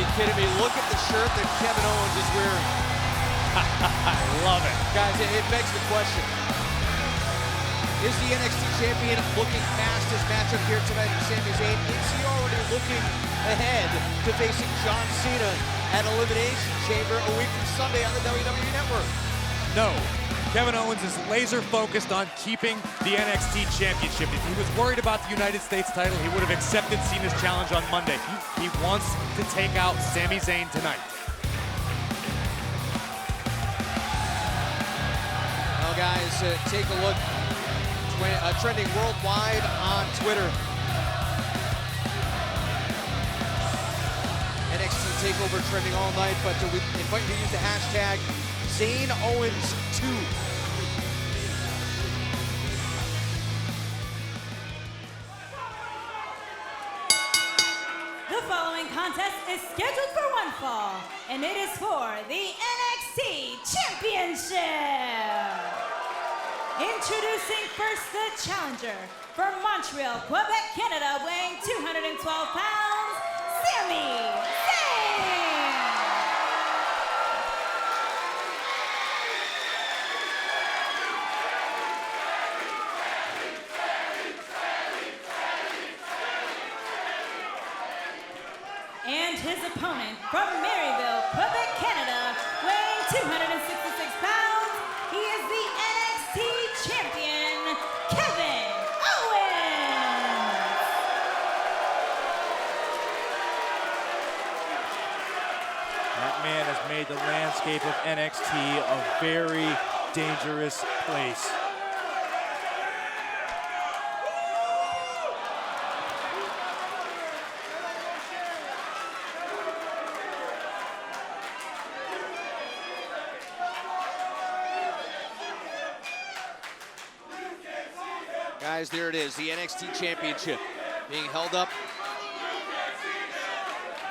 Speaker 7: be kidding me. Look at the shirt that Kevin Owens is wearing.
Speaker 1: I love it.
Speaker 7: Guys, it begs the question. Is the NXT champion looking past his matchup here tonight with Sami Zayn? Is he already looking ahead to facing John Cena at Elimination Chamber a week from Sunday on the WWE Network?
Speaker 1: No. Kevin Owens is laser focused on keeping the NXT Championship. If he was worried about the United States title, he would have accepted Cena's challenge on Monday. He wants to take out Sami Zayn tonight.
Speaker 7: Well, guys, take a look. Trending worldwide on Twitter. NXT TakeOver trending all night, but we invite you to use the hashtag ZaynOwens2.
Speaker 18: The following contest is scheduled for one fall, and it is for the NXT Championship. Introducing first the challenger from Montreal, Quebec, Canada, weighing 212 pounds, Sami Zayn. And his opponent from Maryville, Quebec, Canada, weighing 266 pounds, he is the NXT champion, Kevin Owens.
Speaker 5: That man has made the landscape of NXT a very dangerous place.
Speaker 7: Guys, there it is, the NXT Championship being held up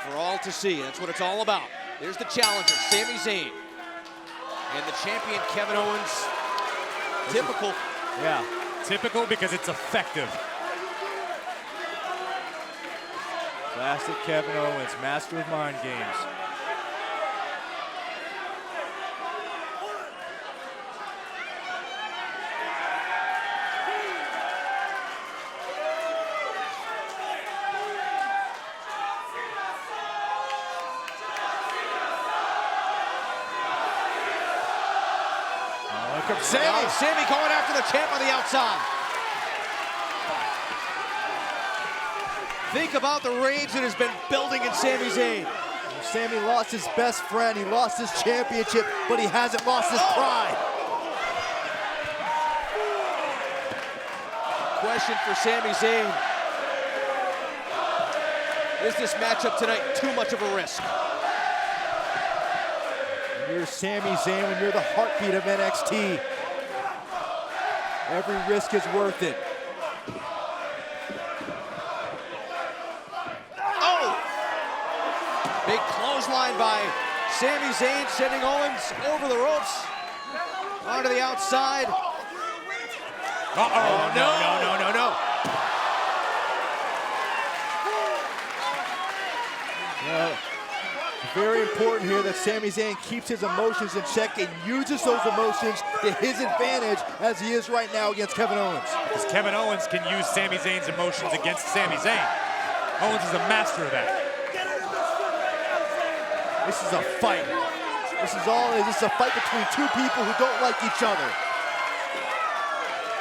Speaker 7: for all to see. That's what it's all about. There's the challenger, Sami Zayn, and the champion, Kevin Owens. Typical.
Speaker 1: Yeah, typical because it's effective.
Speaker 5: Classic Kevin Owens, master of mind games.
Speaker 7: Sami going after the champ on the outside. Think about the rage that has been building in Sami Zayn.
Speaker 21: Sami lost his best friend, he lost his championship, but he hasn't lost his pride.
Speaker 7: Question for Sami Zayn. Is this matchup tonight too much of a risk?
Speaker 21: When you're Sami Zayn, when you're the heartbeat of NXT, every risk is worth it.
Speaker 7: Oh! Big clothesline by Sami Zayn, sending Owens over the ropes, onto the outside.
Speaker 1: Uh-oh, no.
Speaker 21: Well, very important here that Sami Zayn keeps his emotions in check and uses those emotions to his advantage as he is right now against Kevin Owens.
Speaker 1: Because Kevin Owens can use Sami Zayn's emotions against Sami Zayn. Owens is a master of that.
Speaker 21: This is a fight. This is a fight between two people who don't like each other.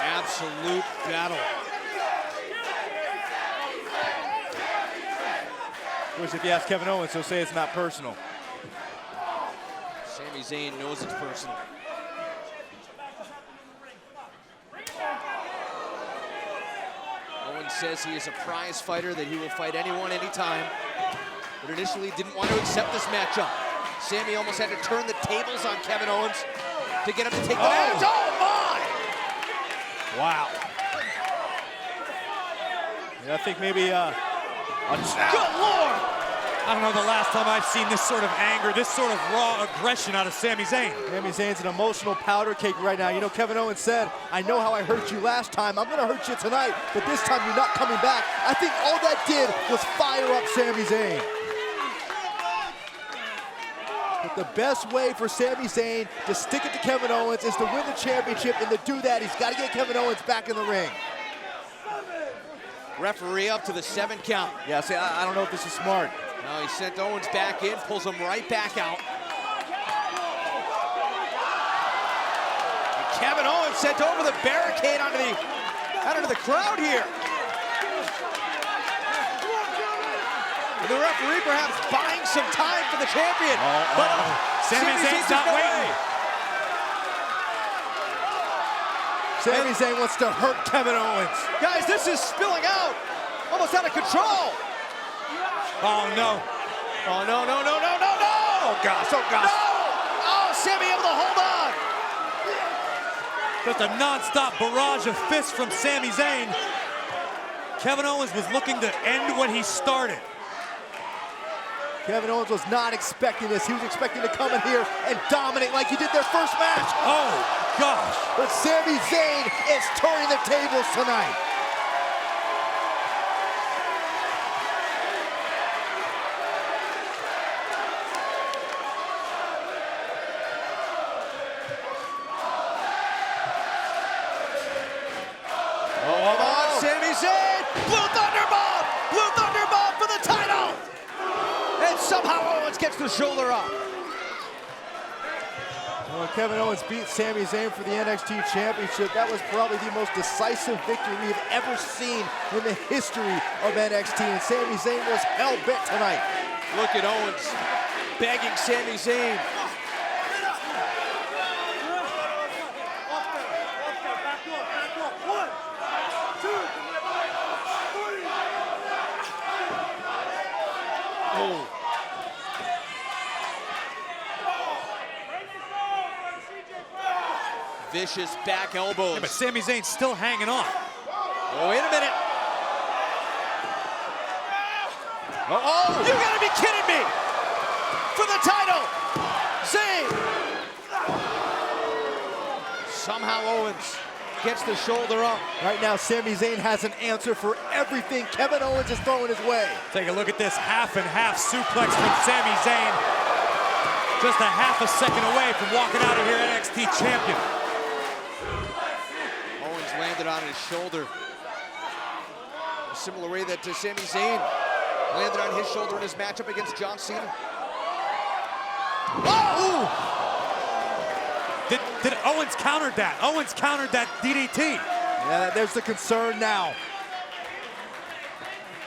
Speaker 7: Absolute battle.
Speaker 5: Of course, if you ask Kevin Owens, he'll say it's not personal.
Speaker 7: Sami Zayn knows it's personal. Owens says he is a prize fighter, that he will fight anyone, anytime, but initially didn't want to accept this matchup. Sami almost had to turn the tables on Kevin Owens to get him to take the match. Oh my!
Speaker 5: Wow. Yeah, I think maybe
Speaker 7: good Lord!
Speaker 1: I don't know the last time I've seen this sort of anger, this sort of raw aggression out of Sami Zayn.
Speaker 21: Sami Zayn's an emotional powder cake right now. You know, Kevin Owens said, I know how I hurt you last time. I'm going to hurt you tonight, but this time you're not coming back. I think all that did was fire up Sami Zayn. But the best way for Sami Zayn to stick it to Kevin Owens is to win the championship, and to do that, he's got to get Kevin Owens back in the ring.
Speaker 7: Referee up to the 7 count.
Speaker 21: Yeah, see, I don't know if this is smart.
Speaker 7: No, he sent Owens back in, pulls him right back out. And Kevin Owens sent over the barricade out into the crowd here. And the referee perhaps buying some time for the champion. But
Speaker 1: Sami Zayn's not waiting.
Speaker 21: Sami Zayn wants to hurt Kevin Owens.
Speaker 7: Guys, this is spilling out. Almost out of control.
Speaker 1: Oh, no.
Speaker 7: Oh, no, no, no, no, no, no!
Speaker 21: Oh, gosh, oh, gosh.
Speaker 7: No! Oh, Sami able to hold on.
Speaker 1: Just a non-stop barrage of fists from Sami Zayn. Kevin Owens was looking to end what he started.
Speaker 21: Kevin Owens was not expecting this. He was expecting to come in here and dominate like he did their first match.
Speaker 1: Oh, gosh.
Speaker 21: But Sami Zayn is turning the tables tonight.
Speaker 7: Sami Zayn, Blue Thunder Bomb! Blue Thunder Bomb for the title! And somehow Owens gets the shoulder up.
Speaker 21: Well, Kevin Owens beat Sami Zayn for the NXT Championship. That was probably the most decisive victory we have ever seen in the history of NXT, and Sami Zayn was hell-bent tonight.
Speaker 7: Look at Owens begging Sami Zayn. Vicious back elbows.
Speaker 1: Yeah, but Sami Zayn's still hanging on.
Speaker 7: Oh, wait a minute. Oh, you gotta be kidding me! For the title, Zayn. Somehow Owens gets the shoulder up.
Speaker 21: Right now, Sami Zayn has an answer for everything Kevin Owens is throwing his way.
Speaker 1: Take a look at this half and half suplex from Sami Zayn. Just a half a second away from walking out of here NXT champion.
Speaker 7: Owens landed on his shoulder. A similar way that Sami Zayn landed on his shoulder in his matchup against John Cena.
Speaker 1: Oh! Did Owens counter that? Owens countered that DDT.
Speaker 21: Yeah, there's the concern now.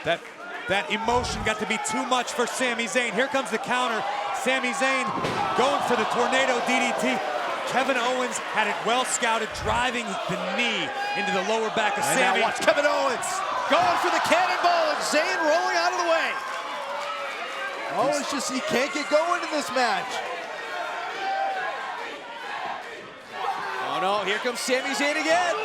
Speaker 1: That emotion got to be too much for Sami Zayn. Here comes the counter. Sami Zayn going for the tornado DDT. Kevin Owens had it well scouted, driving the knee into the lower back of Sami.
Speaker 21: Now watch Kevin Owens
Speaker 7: going for the cannonball, and Zayn rolling out of the way.
Speaker 21: Owens he can't get going in this match.
Speaker 7: Oh no, here comes Sami Zayn again.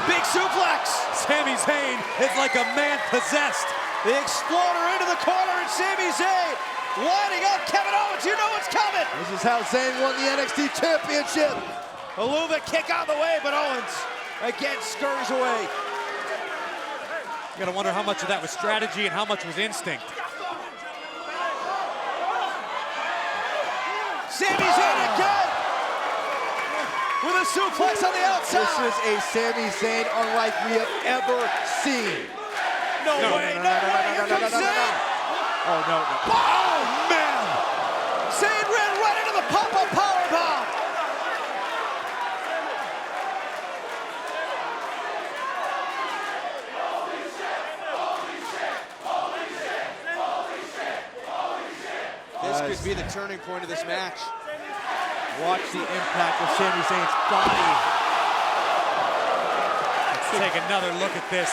Speaker 7: Big suplex.
Speaker 1: Sami Zayn is like a man possessed.
Speaker 7: The exploder into the corner, and Sami Zayn lining up Kevin Owens. You know what's coming.
Speaker 21: This is how Zayn won the NXT Championship.
Speaker 7: A Luva kick out of the way, but Owens again scurries away.
Speaker 1: You gotta wonder how much of that was strategy and how much was instinct.
Speaker 7: Sami Zayn again with a suplex on the outside.
Speaker 21: This is a Sami Zayn unlike we have ever seen.
Speaker 7: No way, no way, here comes Zayn.
Speaker 21: Oh, no.
Speaker 7: Oh, man! Zayn ran right into the pop-up powerbomb. This could be the turning point of this match.
Speaker 21: Watch the impact of Sami Zayn's body.
Speaker 1: Let's take another look at this.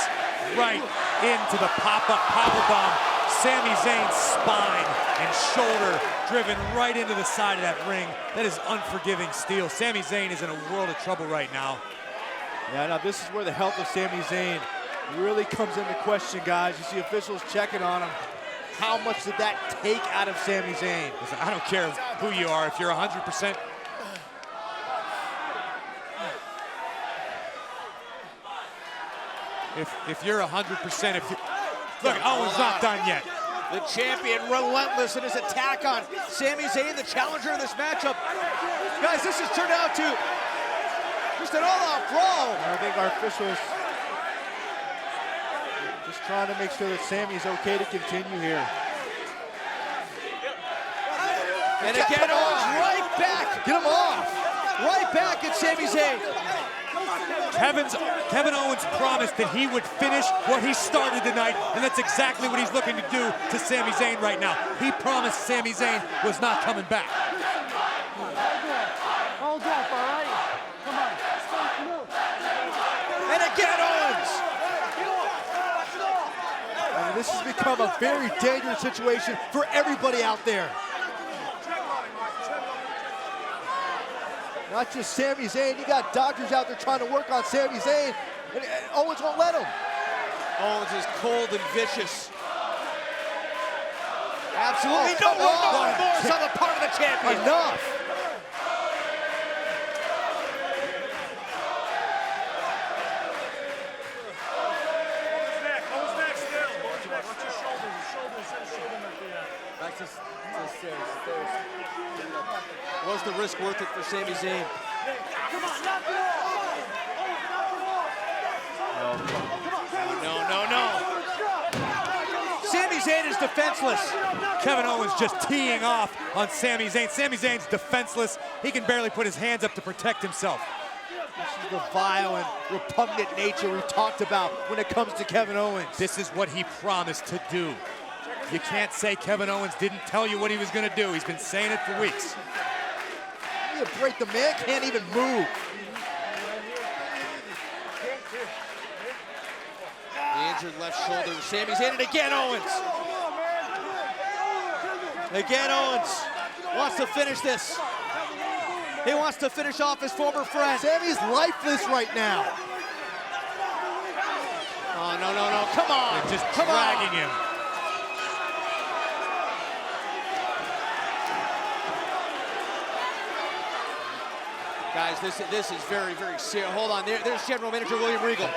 Speaker 1: Right into the pop-up powerbomb. Sami Zayn's spine and shoulder driven right into the side of that ring. That is unforgiving steel. Sami Zayn is in a world of trouble right now.
Speaker 21: Yeah, now this is where the health of Sami Zayn really comes into question, guys. You see officials checking on him. How much did that take out of Sami Zayn?
Speaker 1: Listen, I don't care who you are. If you're 100%, if you're 100%, look, Owens not done yet.
Speaker 7: The champion relentless in his attack on Sami Zayn, the challenger in this matchup. Guys, this has turned out to just an all-out brawl.
Speaker 21: I think our officials just trying to make sure that Sami's okay to continue here.
Speaker 7: And again, Owens right back.
Speaker 21: Get him off.
Speaker 7: Right back at Sami Zayn.
Speaker 1: Kevin Owens promised that he would finish what he started tonight, and that's exactly what he's looking to do to Sami Zayn right now. He promised Sami Zayn was not coming back.
Speaker 3: Hold up, all right? Come on.
Speaker 7: And again, Owens.
Speaker 21: And this has become a very dangerous situation for everybody out there. Not just Sami Zayn, you got doctors out there trying to work on Sami Zayn, and Owens won't let him.
Speaker 7: Owens is cold and vicious. Absolutely no remorse on the part of the champion.
Speaker 21: Enough.
Speaker 7: Was the risk worth it for Sami Zayn? No. Sami Zayn is defenseless.
Speaker 1: Kevin Owens just teeing off on Sami Zayn. Sami Zayn's defenseless. He can barely put his hands up to protect himself.
Speaker 21: This is the vile and repugnant nature we talked about when it comes to Kevin Owens.
Speaker 1: This is what he promised to do. You can't say Kevin Owens didn't tell you what he was going to do. He's been saying it for weeks.
Speaker 21: You break, the man can't even move.
Speaker 7: The injured left shoulder. Sami Zayn, and again Owens. Again Owens wants to finish this. He wants to finish off his former friend.
Speaker 21: Sami's lifeless right now.
Speaker 7: Oh, no. Come on.
Speaker 1: They're just dragging him.
Speaker 7: Guys, this is very, very serious. Hold on, there's General Manager William Regal.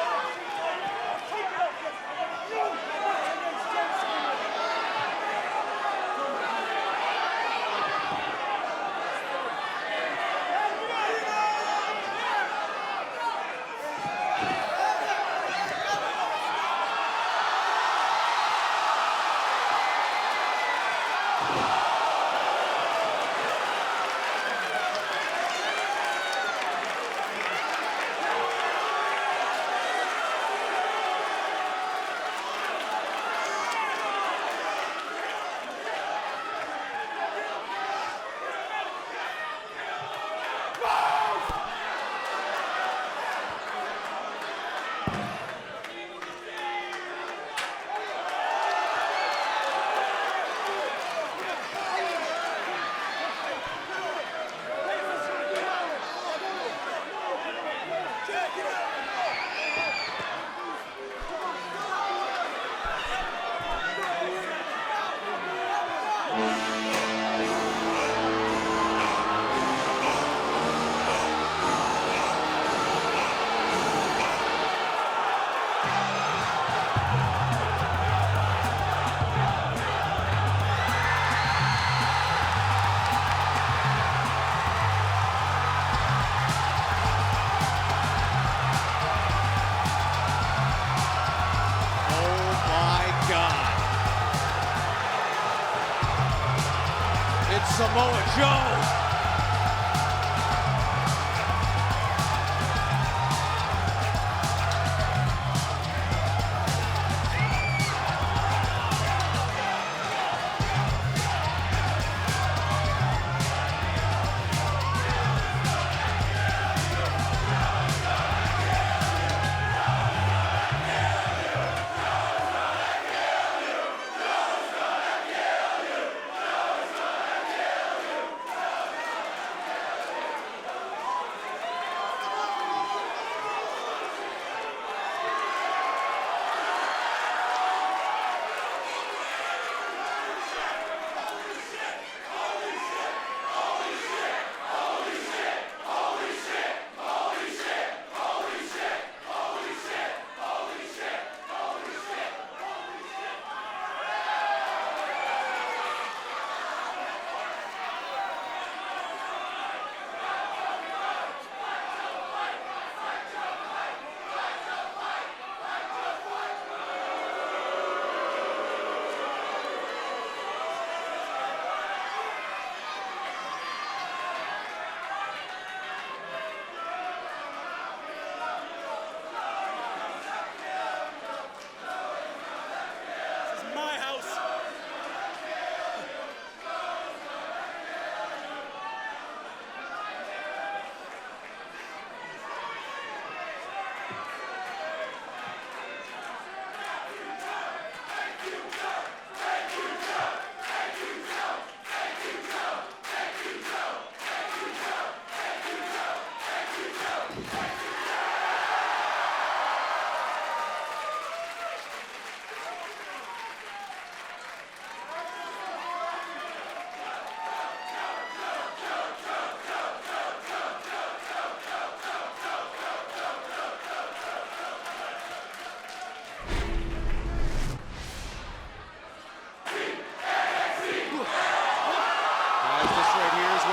Speaker 7: Samoa Joe.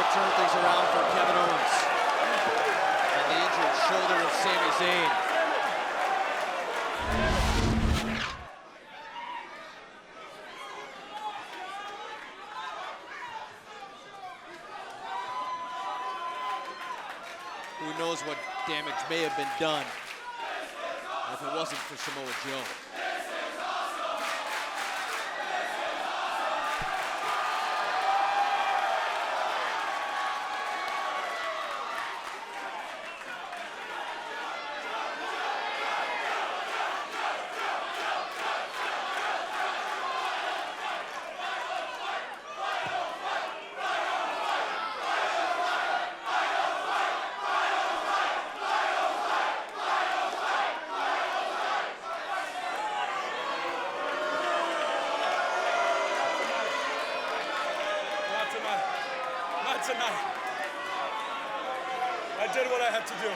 Speaker 7: what turned things around for Kevin Owens. And the injured shoulder of Sami Zayn. Who knows what damage may have been done if it wasn't for Samoa Joe.
Speaker 10: Tonight. I did what I had to do.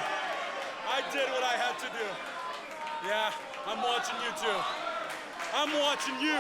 Speaker 10: I did what I had to do. Yeah, I'm watching you too. I'm watching you.